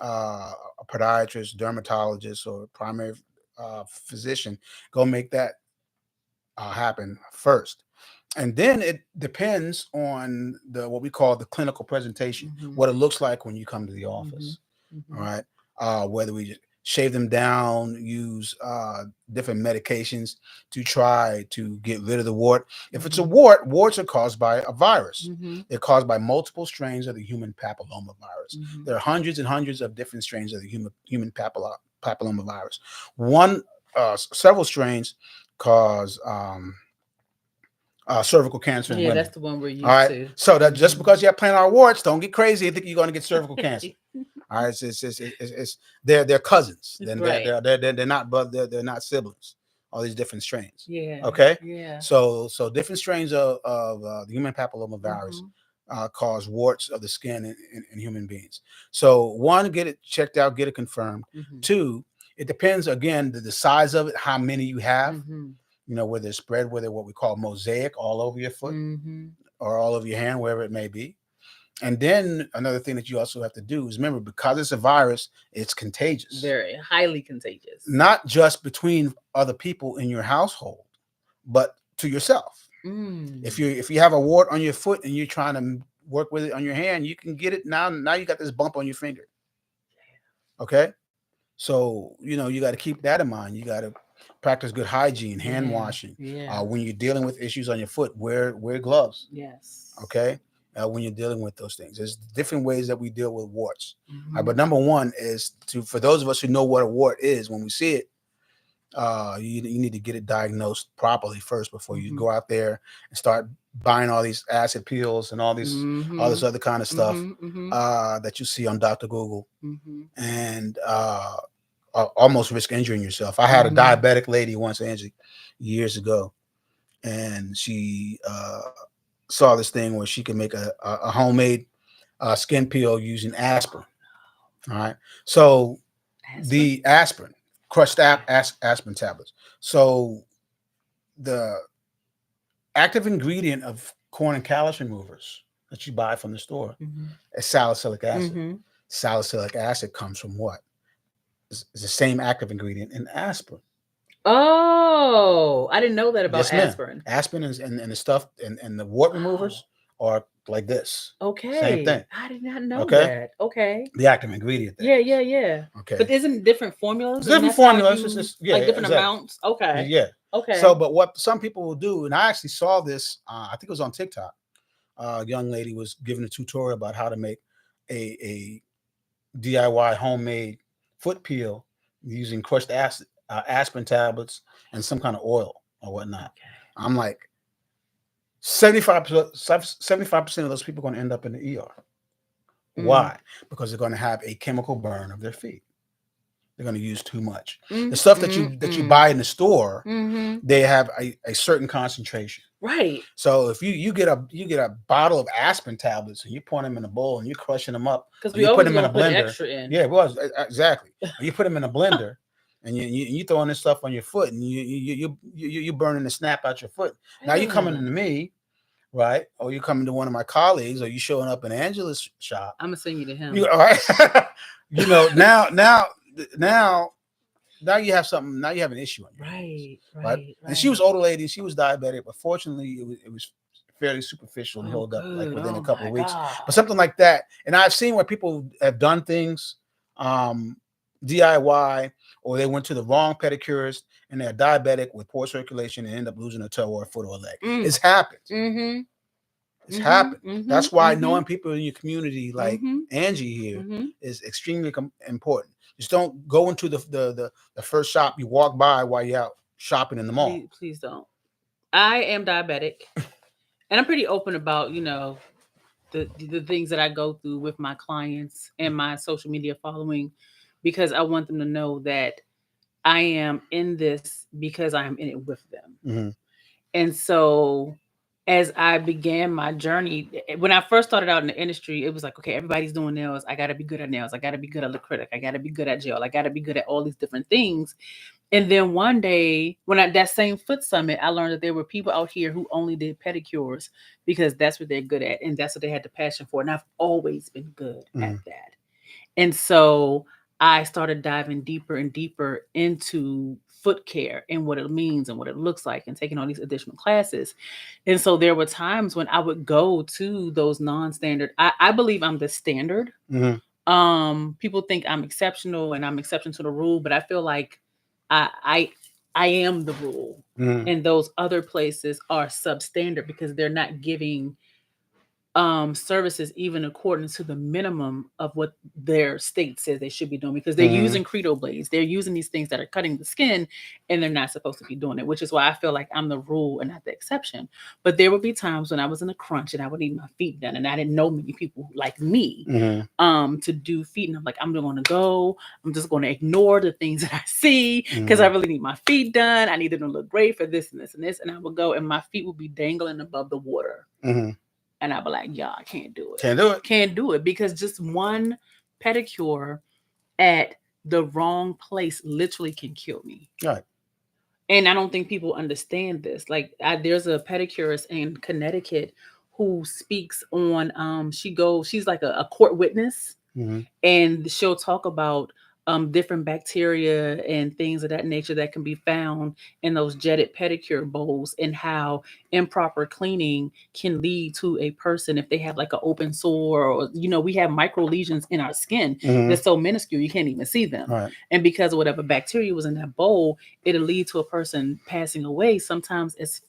a podiatrist, dermatologist, or primary physician, go make that happen first. And then it depends on what we call the clinical presentation, what it looks like when you come to the office. All right. Whether we just shave them down, use different medications to try to get rid of the wart. If it's a wart, warts are caused by a virus. They're caused by multiple strains of the human papillomavirus. There are hundreds and hundreds of different strains of the human papillomavirus. Several strains cause cervical cancer in women. That's the one we're used to. So that just because you have plantar warts, don't get crazy and think you're going to get cervical cancer. All right, they're cousins. Then they're not, but they're not siblings. All these different strains. Yeah. Okay. Yeah. So different strains of the human papillomavirus cause warts of the skin in human beings. So 1, get it checked out, get it confirmed. 2, it depends again the size of it, how many you have. You know, whether it's spread, whether what we call mosaic all over your foot or all over your hand, wherever it may be. And then another thing that you also have to do is remember, because it's a virus, it's contagious. Very highly contagious. Not just between other people in your household, but to yourself. If you have a wart on your foot and you're trying to work with it on your hand, you can get it now. Now you got this bump on your finger. Okay. So, you know, you got to keep that in mind. You got to practice good hygiene, hand washing. When you're dealing with issues on your foot, wear gloves. Yes. Okay. When you're dealing with those things, there's different ways that we deal with warts. But number 1 is for those of us who know what a wart is, when we see it, you need to get it diagnosed properly first before you go out there and start buying all these acid peels and all this other kind of stuff that you see on Dr. Google and almost risk injuring yourself. I had a diabetic lady once, Angie, years ago, and she saw this thing where she could make a homemade skin peel using aspirin. All right. So the aspirin, crushed aspirin tablets. So the active ingredient of corn and callus removers that you buy from the store is salicylic acid. Salicylic acid comes from what? It's the same active ingredient in aspirin. Oh, I didn't know that about aspirin. Aspirin and the stuff and the wart removers are like this. Okay. Same thing. I did not know that. Okay. The active ingredient there. Yeah. Okay. But isn't different formulas? It's different formulas. Like different amounts? Okay. Yeah. Okay. So, but what some people will do, and I actually saw this, I think it was on TikTok. A young lady was giving a tutorial about how to make a DIY homemade foot peel using crushed aspirin tablets and some kind of oil or whatnot. Okay. I'm like, 75% of those people are going to end up in the ER. Why? Because they're going to have a chemical burn of their feet. they're going to use too much. The stuff that you buy in the store, they have a certain concentration. Right. So if you get a bottle of aspirin tablets and you pour them in a bowl and you're crushing them up, because we you always put them in a blender. Extra in. Yeah, it was exactly. You put them in a blender and you throwing this stuff on your foot and you burning the snap out your foot. Now you coming to me, right? Or you coming to one of my colleagues, or you showing up in Angela's shop. I'm gonna send you to him. All right. You know, now you have something. Now you have an issue on you. Right. And she was older lady. She was diabetic, but fortunately, it was fairly superficial and held up like within a couple of weeks. But something like that. And I've seen where people have done things DIY, or they went to the wrong pedicurist and they're diabetic with poor circulation and end up losing a toe or a foot or a leg. It's happened. It's happened. That's why knowing people in your community like Angie here is extremely important. Just don't go into the first shop you walk by while you're out shopping in the mall. Please don't. I am diabetic, and I'm pretty open about, you know, the things that I go through with my clients and my social media following, because I want them to know that I am in this because I am in it with them. And so as I began my journey, when I first started out in the industry, it was like, okay, everybody's doing nails. I got to be good at nails. I got to be good at acrylic. I got to be good at gel. I got to be good at all these different things. And then one day, when that same foot summit, I learned that there were people out here who only did pedicures because that's what they're good at. And that's what they had the passion for. And I've always been good at that. And so I started diving deeper and deeper into foot care and what it means and what it looks like, and taking all these additional classes. And so there were times when I would go to those non-standard. I believe I'm the standard. People think I'm exceptional and I'm exception to the rule, but I feel like I am the rule. And those other places are substandard because they're not giving services even according to the minimum of what their state says they should be doing, because they're using credo blades. They're using these things that are cutting the skin, and they're not supposed to be doing it, which is why I feel like I'm the rule and not the exception. But there would be times when I was in a crunch and I would need my feet done, and I didn't know many people like me to do feet. And I'm like, I'm going to go. I'm just going to ignore the things that I see because I really need my feet done. I need them to look great for this and this and this. And I would go, and my feet would be dangling above the water. And I'd be like, I can't do it. Can't do it because just one pedicure at the wrong place literally can kill me. Right. And I don't think people understand this. Like, there's a pedicurist in Connecticut who speaks on, she's like a court witness, and she'll talk about different bacteria and things of that nature that can be found in those jetted pedicure bowls, and how improper cleaning can lead to a person, if they have like an open sore, or, you know, we have micro lesions in our skin that's so minuscule you can't even see them. Right. And because of whatever bacteria was in that bowl, it'll lead to a person passing away sometimes as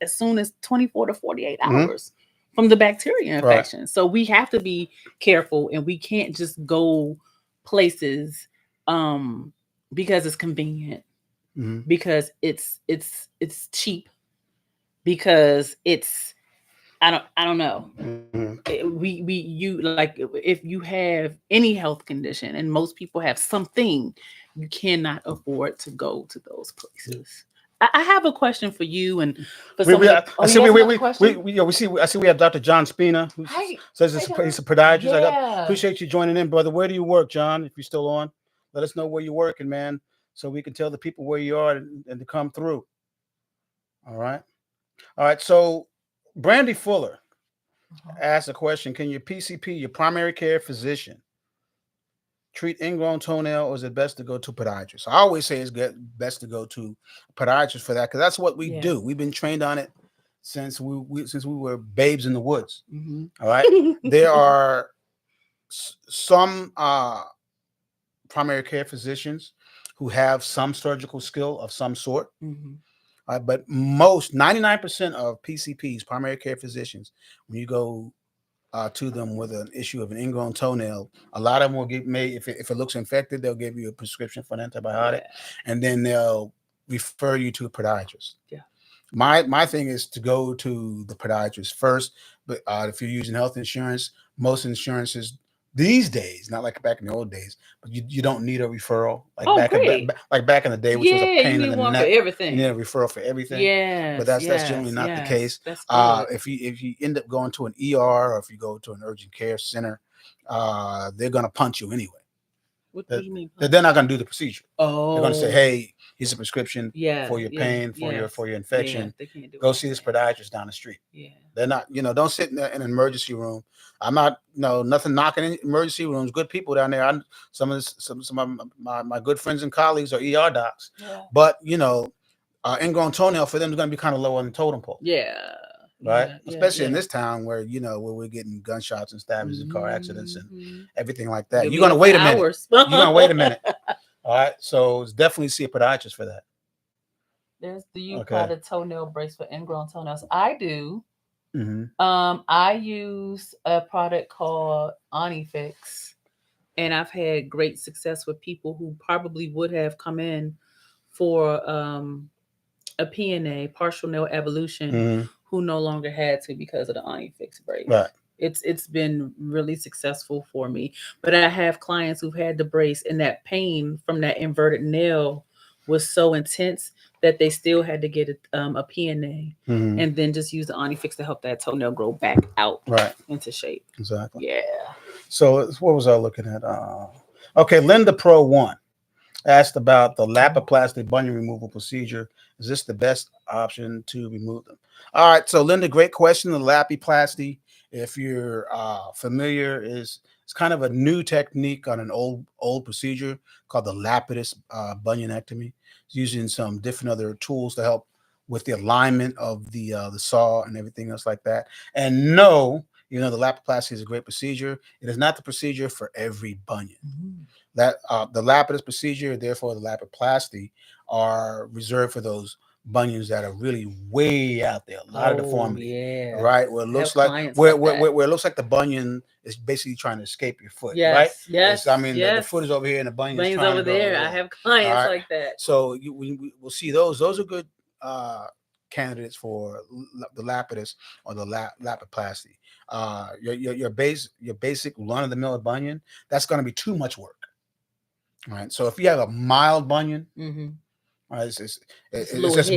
soon as 24 to 48 hours from the bacteria infection. Right. So we have to be careful, and we can't just go places because it's convenient, because it's cheap, because it's I don't know. You like, if you have any health condition, and most people have something, you cannot afford to go to those places. I have a question for you, and for I see we have Dr. John Spina, who says he's a podiatrist. I appreciate you joining in, brother. Where do you work, John? If you're still on, let us know where you're working, man, so we can tell the people where you are and to come through. All right. So Brandy Fuller asked a question: can your PCP, your primary care physician, treat ingrown toenail, or is it best to go to podiatrist? I always say it's best to go to podiatrist for that, because that's what we do. We've been trained on it since we were babes in the woods. All right. There are some primary care physicians who have some surgical skill of some sort. But 99% of PCPs, primary care physicians, when you go to them with an issue of an ingrown toenail, a lot of them will if it looks infected, they'll give you a prescription for an antibiotic, and then they'll refer you to a podiatrist. My thing is to go to the podiatrist first, but if you're using health insurance, most insurances these days, not like back in the old days, but you don't need a referral like great. back in the day, which was a Yeah, you pain in need the one for neck. You everything. need a referral for everything. Yes, But that's generally not the case. That's good. If you end up going to an ER or if you go to an urgent care center, they're gonna punch you anyway. What do you mean? They're not gonna do the procedure. Oh, They're gonna say, "Hey, here's a prescription for your yeah, pain, for yes, your infection. they can't do Go all see this that. podiatrist down the street." Yeah. They're not, don't sit in an emergency room. I'm not, nothing knocking in emergency rooms. Good people down there. Some of my good friends and colleagues are ER docs. Yeah. But ingrown toenail for them is going to be kind of low on the totem pole. Yeah. Right. Yeah, Especially in this town where where we're getting gunshots and stabbings and car accidents and everything like that. You're going to wait a minute. You're going to wait a minute. All right. So definitely see a podiatrist for that. Do you apply the toenail brace for ingrown toenails? I do. Mm-hmm. I use a product called Onifix, and I've had great success with people who probably would have come in for a PNA, partial nail evolution, who no longer had to because of the Onifix brace. Right. It's been really successful for me. But I have clients who've had the brace, and that pain from that inverted nail was so intense that they still had to get a PNA and then just use the Onifix to help that toenail grow back out into shape. Exactly. Yeah. So what was I looking at? Okay, Linda Pro 1 asked about the Lapiplasty bunion removal procedure. Is this the best option to remove them? All right, so Linda, great question. The Lapiplasty, if you're familiar, it's kind of a new technique on an old procedure called the Lapidus bunionectomy. It's using some different other tools to help with the alignment of the saw and everything else like that. And no, the Lapiplasty is a great procedure. It is not the procedure for every bunion. That the Lapidus procedure, therefore the Lapiplasty, are reserved for those bunions that are really way out there, a lot of deformity, right? Where it looks like where it looks like the bunion is basically trying to escape your foot, right? Yes. The foot is over here and the bunion is trying over there. I have clients like that. So we'll see those. Those are good candidates for the Lapidus or the Lapiplasty. Your basic run-of-the-mill bunion, that's going to be too much work. All right. So if you have a mild bunion, it's just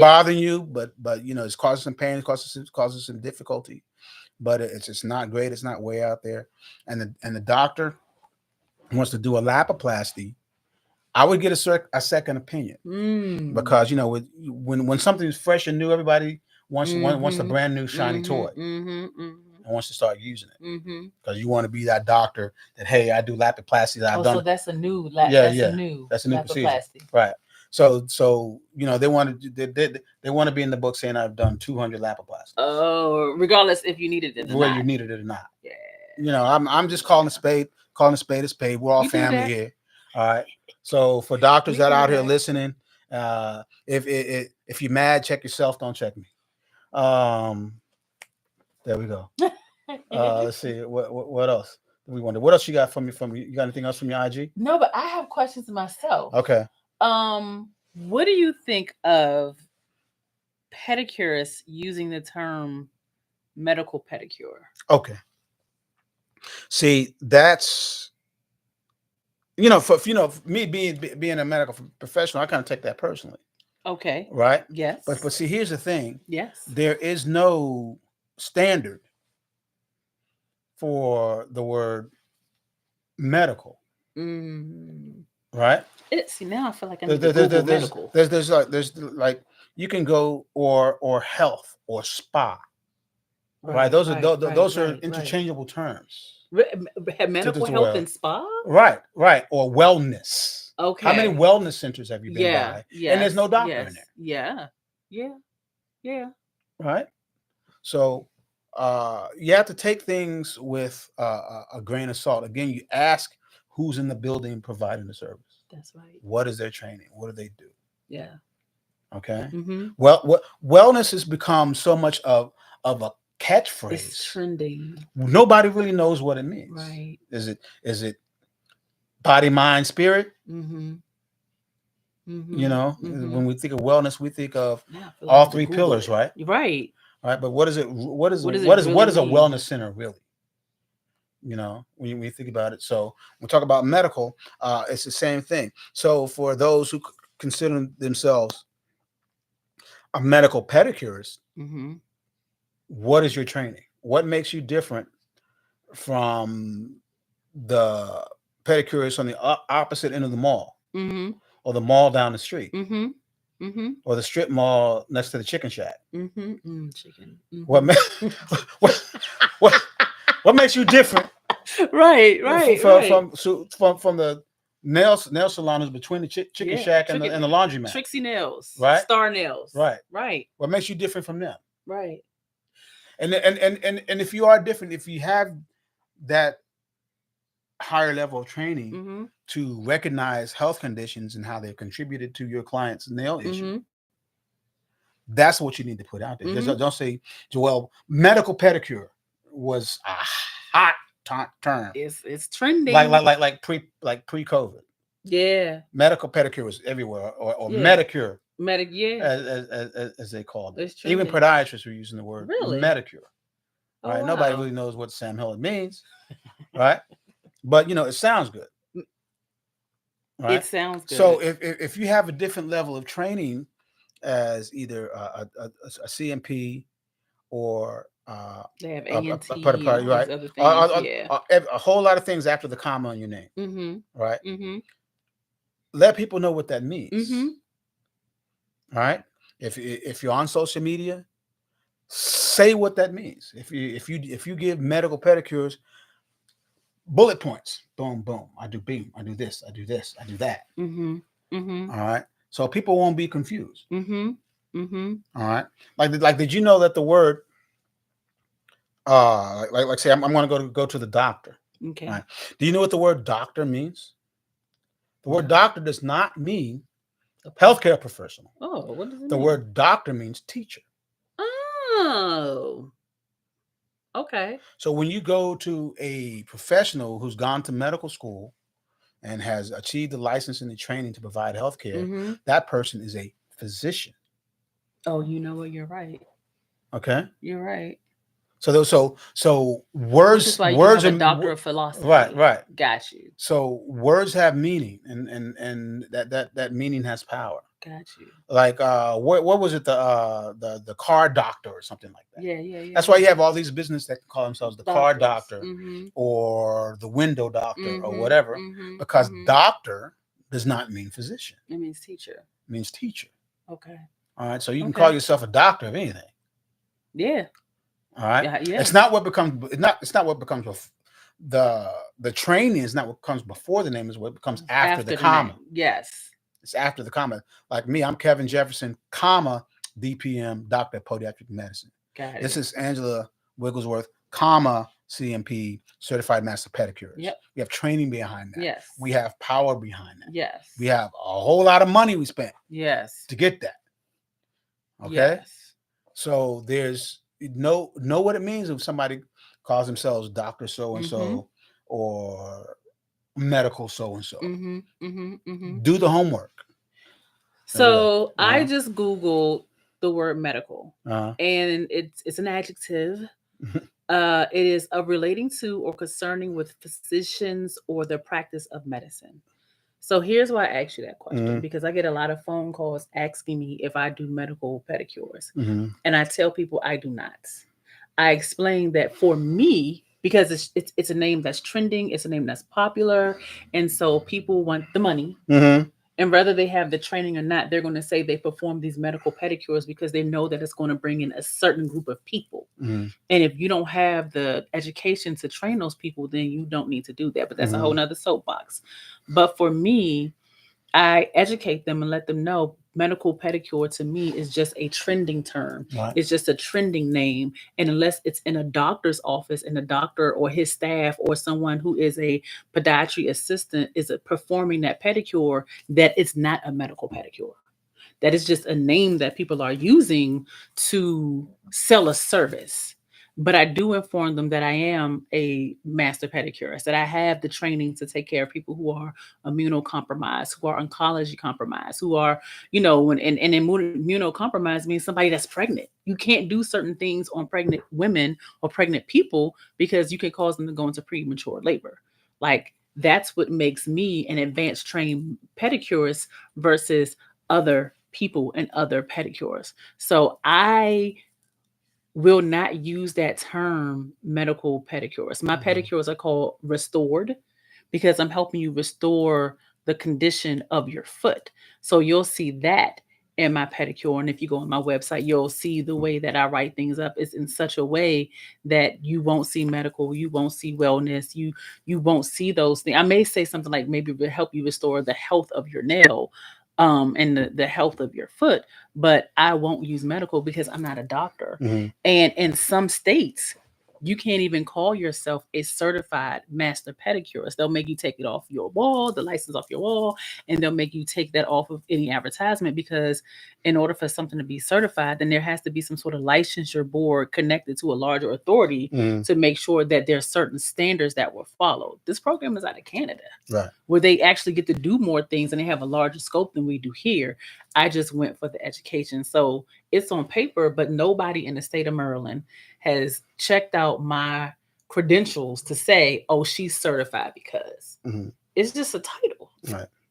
bothering you, but it's causing some pain, it's causing some difficulty, but it's just not great. It's not way out there. And the doctor wants to do a Lapiplasty, I would get a second opinion because when something's fresh and new, everybody wants a brand new shiny toy and wants to start using it because you want to be that doctor that, hey, I do Lapiplasty. So that's a new that's a new procedure, right? So they want to be in the book saying I've done 200 Lapiplasties. Oh, regardless if you needed it or not. You needed it or not. Yeah. I'm just calling a spade a spade. We're all family here. All right. So for doctors that are out here listening, if you're mad, check yourself. Don't check me. There we go. Let's see. What else do we wonder? What else you got from you? You got anything else from your IG? No, but I have questions myself. Okay. What do you think of pedicurists using the term medical pedicure? Okay. See, that's for me being a medical professional, I kind of take that personally. Okay. Right? Yes. But see, here's the thing. Yes. There is no standard for the word medical. Right? See, now I feel like I need to Google medical. There's like you can go or health or spa. Right? Those are interchangeable terms. Medical health and spa? Right. Or wellness. Okay. How many wellness centers have you been by? Yeah. And there's no doctor in there. Yeah. Right? So you have to take things with a grain of salt. Again, you ask who's in the building providing the service. That's right. What is their training? What do they do? Yeah. Okay. Well, wellness has become so much of a catchphrase. It's trending. Nobody really knows what it means. Right. Is it body, mind, spirit? When we think of wellness, we think of all three pillars, right? Right. Right. But what is it? What is a wellness center really? You know, when you think about it. So when we talk about medical, it's the same thing. So for those who consider themselves a medical pedicurist, Mm-hmm. what is your training? What makes you different from the pedicurist on the opposite end of the mall, Mm-hmm. or the mall down the street, Mm-hmm. Mm-hmm. or the strip mall next to the chicken shack? Mm-hmm. Chicken. What, Mm-hmm. what, what, what makes you different Right, right, right. from the nail salon is between the chicken shack and the laundromat? Trixie nails, Right? star nails. Right. Right. What makes you different from them? Right. And if you are different, if you have that higher level of training Mm-hmm. to recognize health conditions and how they've contributed to your client's nail issue, Mm-hmm. that's what you need to put out there. Mm-hmm. Don't say, well, medical pedicure was a hot term. It's trending. Like pre-COVID. Yeah. Medical pedicure was everywhere, or Yeah. Medicure, yeah. as they called it. It's Even trending. podiatrists were using the word Really? Medicure. Oh, Right? wow. Nobody really knows what Sam Helen means, right? But you know, it sounds good. Right? It sounds good. So if you have a different level of training as either a CMP or they have a ANT, Podiatry, right? other things, yeah. A whole lot of things after the comma on your name, Mm-hmm. right? Mm-hmm. Let people know what that means. Mm-hmm. Right? If you're on social media, say what that means. If you give medical pedicures bullet points, boom, boom, I do this, I do this, I do that. Mm-hmm. Mm-hmm. All right, so people won't be confused. Mm-hmm. Mm-hmm. All right, like did you know that the word like say I'm going to go to the doctor. Okay. Right? Do you know what the word doctor means? The word doctor does not mean healthcare professional. Oh, what does it mean? The word doctor means teacher. Oh. Okay. So when you go to a professional who's gone to medical school and has achieved the license and the training to provide healthcare, Mm-hmm. that person is a physician. Oh, you know what? You're right. Okay. You're right. So words. Which is why you words have a are doctor of philosophy. Right. Got you. So words have meaning, and that meaning has power. Got you. Like what was it, the car doctor or something like that? Yeah. That's why you have all these businesses that call themselves the car doctor, mm-hmm. or the window doctor, mm-hmm. or whatever, mm-hmm. because mm-hmm. doctor does not mean physician. It means teacher. It means teacher. Okay. All right. So you can call yourself a doctor of anything. Yeah. All right. Yeah. It's not what becomes. It's not what becomes the training is not what comes before the name, is what becomes after the comma. Yes. It's after the comma. Like me, I'm Kevin Jefferson, comma, DPM, Doctor of Podiatric Medicine. This is Angela Wigglesworth, comma, CMP, Certified Master Pedicurist. Yep. We have training behind that. Yes. We have power behind that. Yes. We have a whole lot of money we spent. Yes. To get that. Okay. Yes. So there's know what it means if somebody calls themselves Dr. So and so, or medical so and so. Do the homework. So I just Googled the word medical, and it's an adjective. It is of relating to or concerning with physicians or the practice of medicine. So here's why I asked you that question, because I get a lot of phone calls asking me if I do medical pedicures, and I tell people I do not. I explain that for me, because it's a name that's trending, it's a name that's popular, and so people want the money. And whether they have the training or not, they're going to say they perform these medical pedicures because they know that it's going to bring in a certain group of people. And if you don't have the education to train those people, then you don't need to do that. But that's a whole nother soapbox. But for me, I educate them and let them know medical pedicure to me is just a trending term. Right. It's just a trending name. And unless it's in a doctor's office and a doctor or his staff or someone who is a podiatry assistant is performing that pedicure, that it's not a medical pedicure. That is just a name that people are using to sell a service. But I do inform them that I am a master pedicurist, that I have the training to take care of people who are immunocompromised, who are oncology compromised, who are, and immunocompromised means somebody that's pregnant. You can't do certain things on pregnant women or pregnant people because you can cause them to go into premature labor. Like, that's what makes me an advanced trained pedicurist versus other people and other pedicures. So I will not use that term medical pedicures. My pedicures are called restored because I'm helping you restore the condition of your foot. So you'll see that in my pedicure. And if you go on my website, you'll see the way that I write things up is in such a way that you won't see medical, you won't see wellness, you won't see those things. I may say something like maybe to help you restore the health of your nail, and the health of your foot, but I won't use medical because I'm not a doctor. And in some states, you can't even call yourself a certified master pedicurist. They'll make you take it off your wall, the license off your wall, and they'll make you take that off of any advertisement because in order for something to be certified, then there has to be some sort of licensure board connected to a larger authority to make sure that there's certain standards that were followed. This program is out of Canada, where they actually get to do more things and they have a larger scope than we do here. I just went for the education. So it's on paper, but nobody in the state of Maryland has checked out my credentials to say, oh, she's certified, because it's just a title.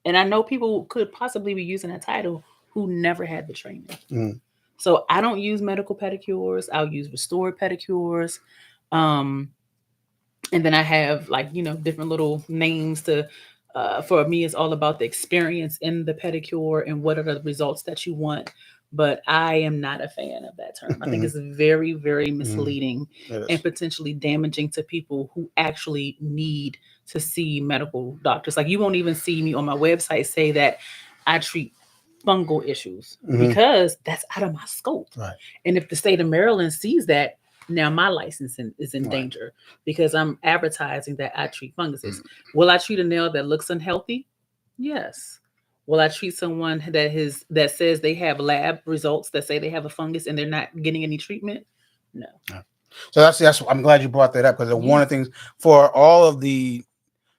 And I know people could possibly be using that title who never had the training. So I don't use medical pedicures. I'll use restored pedicures. And then I have different little names to, for me, it's all about the experience in the pedicure and what are the results that you want. But I am not a fan of that term. I think it's very, very misleading and potentially damaging to people who actually need to see medical doctors. Like, you won't even see me on my website say that I treat fungal issues because that's out of my scope. And if the state of Maryland sees that, now my licensing is in danger because I'm advertising that I treat funguses. Will I treat a nail that looks unhealthy? Yes. Will I treat someone that says they have lab results that say they have a fungus and they're not getting any treatment? No. So that's I'm glad you brought that up, because one of the things for all of the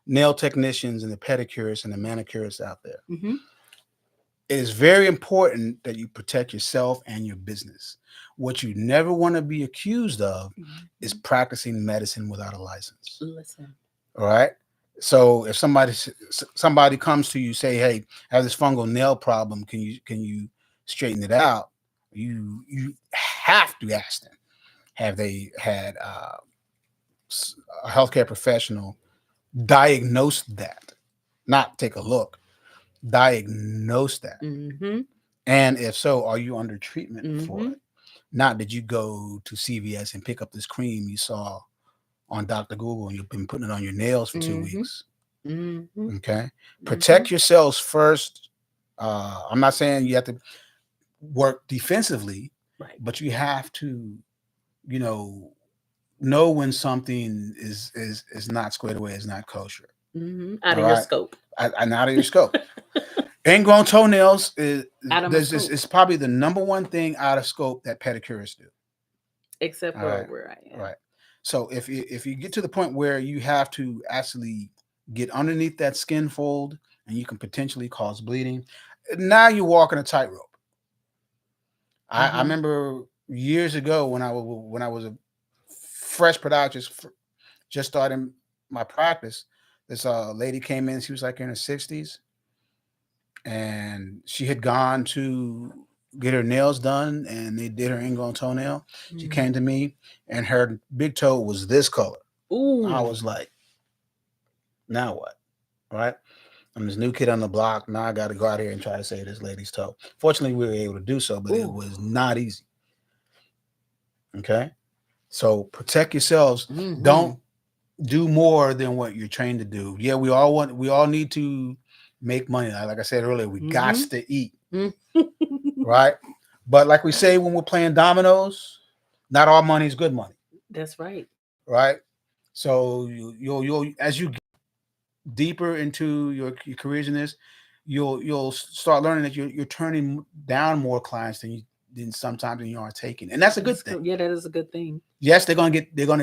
nail technicians and the pedicurists and the manicurists out there, it is very important that you protect yourself and your business. What you never want to be accused of is practicing medicine without a license. Listen. All right. So if somebody comes to you, say, "Hey, I have this fungal nail problem. Can you straighten it out?" You have to ask them, have they had a healthcare professional diagnose that? Not take a look, diagnose that. And if so, are you under treatment for it? Not did you go to CVS and pick up this cream you saw on Dr. Google and you've been putting it on your nails for 2 weeks. Okay. Protect yourselves first. I'm not saying you have to work defensively, but you have to, know when something is not squared away, is not kosher. Out of your scope. And out of your scope. Ingrown toenails is probably the number one thing out of scope that pedicurists do. Except for where I am. So if you get to the point where you have to actually get underneath that skin fold and you can potentially cause bleeding, now you're walking a tightrope. I remember years ago when I was a fresh podiatrist, just starting my practice, this lady came in. She was like in her 60s, and she had gone to get her nails done, and they did her ingrown toenail. She came to me, and her big toe was this color. I was like, now what? Right? I'm this new kid on the block. Now I got to go out here and try to save this lady's toe. Fortunately, we were able to do so, but it was not easy. Okay? So protect yourselves. Don't do more than what you're trained to do. Yeah, we all need to make money. Like I said earlier, we got to eat. Right? But like we say when we're playing dominoes, not all money is good money. That's right. Right? So you'll as you get deeper into your careers in this, you'll start learning that you're turning down more clients than then sometimes you aren't taking, and that's a good thing. Yeah, that is a good thing. Yes, they're gonna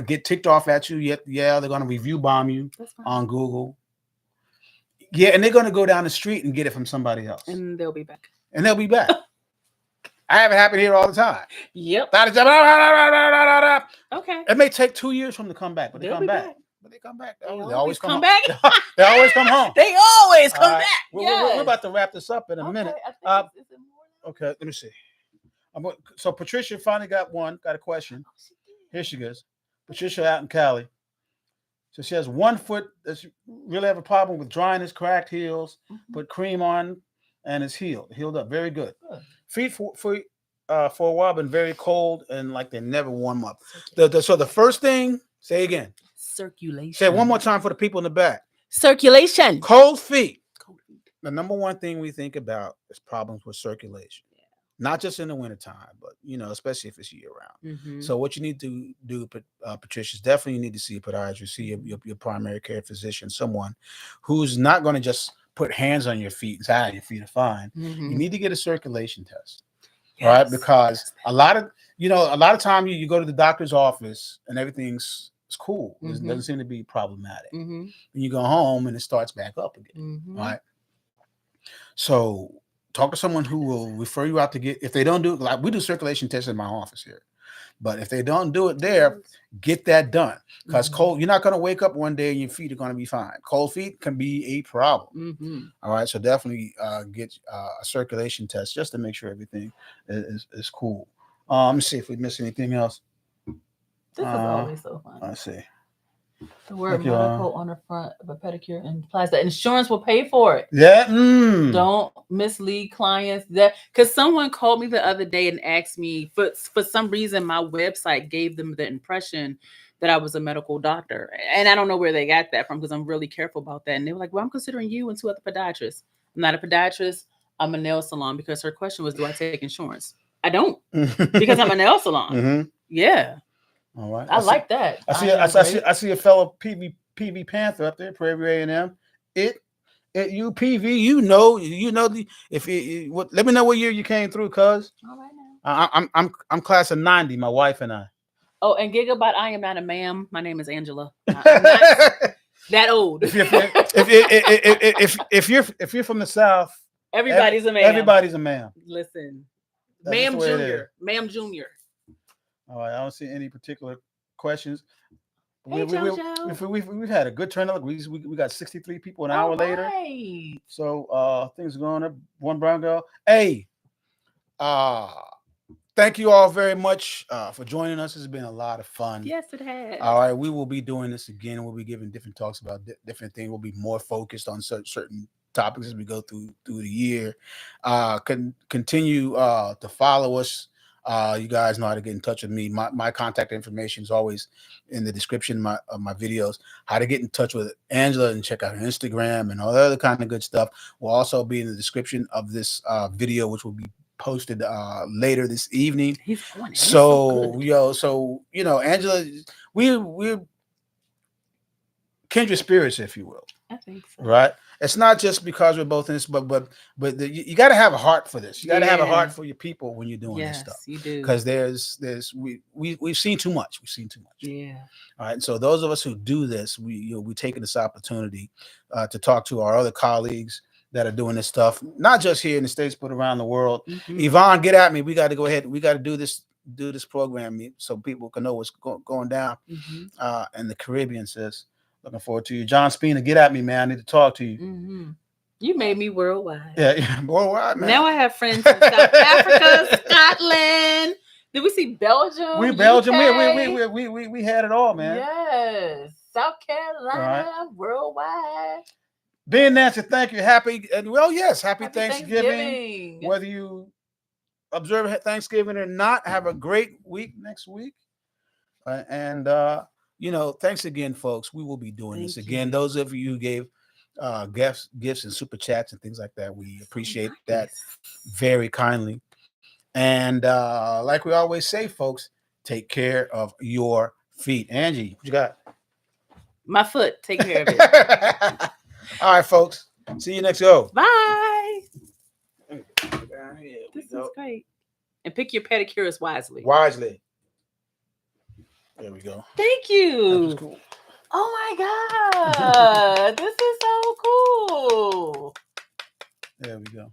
get ticked off at you. Yeah, they're gonna review bomb you on Google. Yeah, and they're gonna go down the street and get it from somebody else, and they'll be back. I have it happen here all the time. Yep. Okay. It may take 2 years for them to come back, but they come back. But they come back. They always come back. They always come home. They always come back. We're about to wrap this up in a minute. Okay, let me see. So Patricia finally got a question. Here she goes. Patricia out in Cali. So she has 1 foot that's really have a problem with dryness, cracked heels, put cream on, and it's healed up. Very good. Feet for a while been very cold and like they never warm up. So the first thing, say again. Circulation. Say it one more time for the people in the back. Circulation. Cold feet. The number one thing we think about is problems with circulation. Not just in the wintertime, but especially if it's year round. So what you need to do, Patricia, is definitely you need to see a podiatrist, see your primary care physician, someone who's not going to just put hands on your feet and say, your feet are fine. You need to get a circulation test, right? Because a lot of time you go to the doctor's office and everything's cool. It doesn't seem to be problematic. And you go home and it starts back up again, right? So talk to someone who will refer you out to get, if they don't do it, like we do circulation tests in my office here. But if they don't do it there, get that done. Because cold, you're not going to wake up one day and your feet are going to be fine. Cold feet can be a problem. All right. So definitely get a circulation test just to make sure everything is cool. Let me see if we miss anything else. This is always so fun. Let's see. The word medical on the front of a pedicure implies that insurance will pay for it. Yeah. Don't mislead clients. Because someone called me the other day and asked me, for some reason, my website gave them the impression that I was a medical doctor. And I don't know where they got that from because I'm really careful about that. And they were like, well, I'm considering you and 2 other podiatrists. I'm not a podiatrist. I'm a nail salon, because her question was, do I take insurance? I don't, because I'm a nail salon. Yeah. All right. I like that. I see a fellow PV Panther up there, Prairie A&M. You PV, let me know what year you came through, cuz. All right now. I'm class of 90, my wife and I. Oh, and Gigabyte, I am not a ma'am. My name is Angela. I'm not that old. If you're from the South, everybody's a ma'am. Everybody's a ma'am. Listen, ma'am junior. All right, I don't see any particular questions. Hey, we've had a good turnout. We got 63 people an hour later. So things are going up. One brown girl. Hey, thank you all very much for joining us. It's been a lot of fun. Yes, it has. All right, we will be doing this again. We'll be giving different talks about different things. We'll be more focused on certain topics as we go through the year. Continue to follow us. You guys know how to get in touch with me. My contact information is always in the description of my videos. How to get in touch with Angela and check out her Instagram and all the other kind of good stuff will also be in the description of this video, which will be posted later this evening. He's funny. So Angela, we're kindred spirits, if you will. I think so. Right? It's not just because we're both in this, but you got to have a heart for this. You got to have a heart for your people when you're doing this stuff. You do. Because we've seen too much. We've seen too much. Yeah. All right. So those of us who do this, we're taking this opportunity to talk to our other colleagues that are doing this stuff, not just here in the States, but around the world. Yvonne, get at me. We got to go ahead. We got to do this program so people can know what's going down in the Caribbean, sis. Looking forward to you. John Spina, get at me, man. I need to talk to you. You made me worldwide. Yeah, worldwide, man. Now I have friends in South Africa, Scotland. Did we see Belgium? Belgium. We had it all, man. Yes. South Carolina, worldwide. Ben Nancy, thank you. Happy Thanksgiving. Whether you observe Thanksgiving or not, have a great week next week. Thanks again, folks. We will be doing this again. Those of you who gave gifts and super chats and things like that, we appreciate that very kindly. And like we always say, folks, take care of your feet. Angie, what you got? My foot. Take care of it. All right, folks. See you next go. Bye. This is great. and pick your pedicurist wisely. Wisely. There we go. Thank That was you. cool. Oh my God. This is so cool. There we go.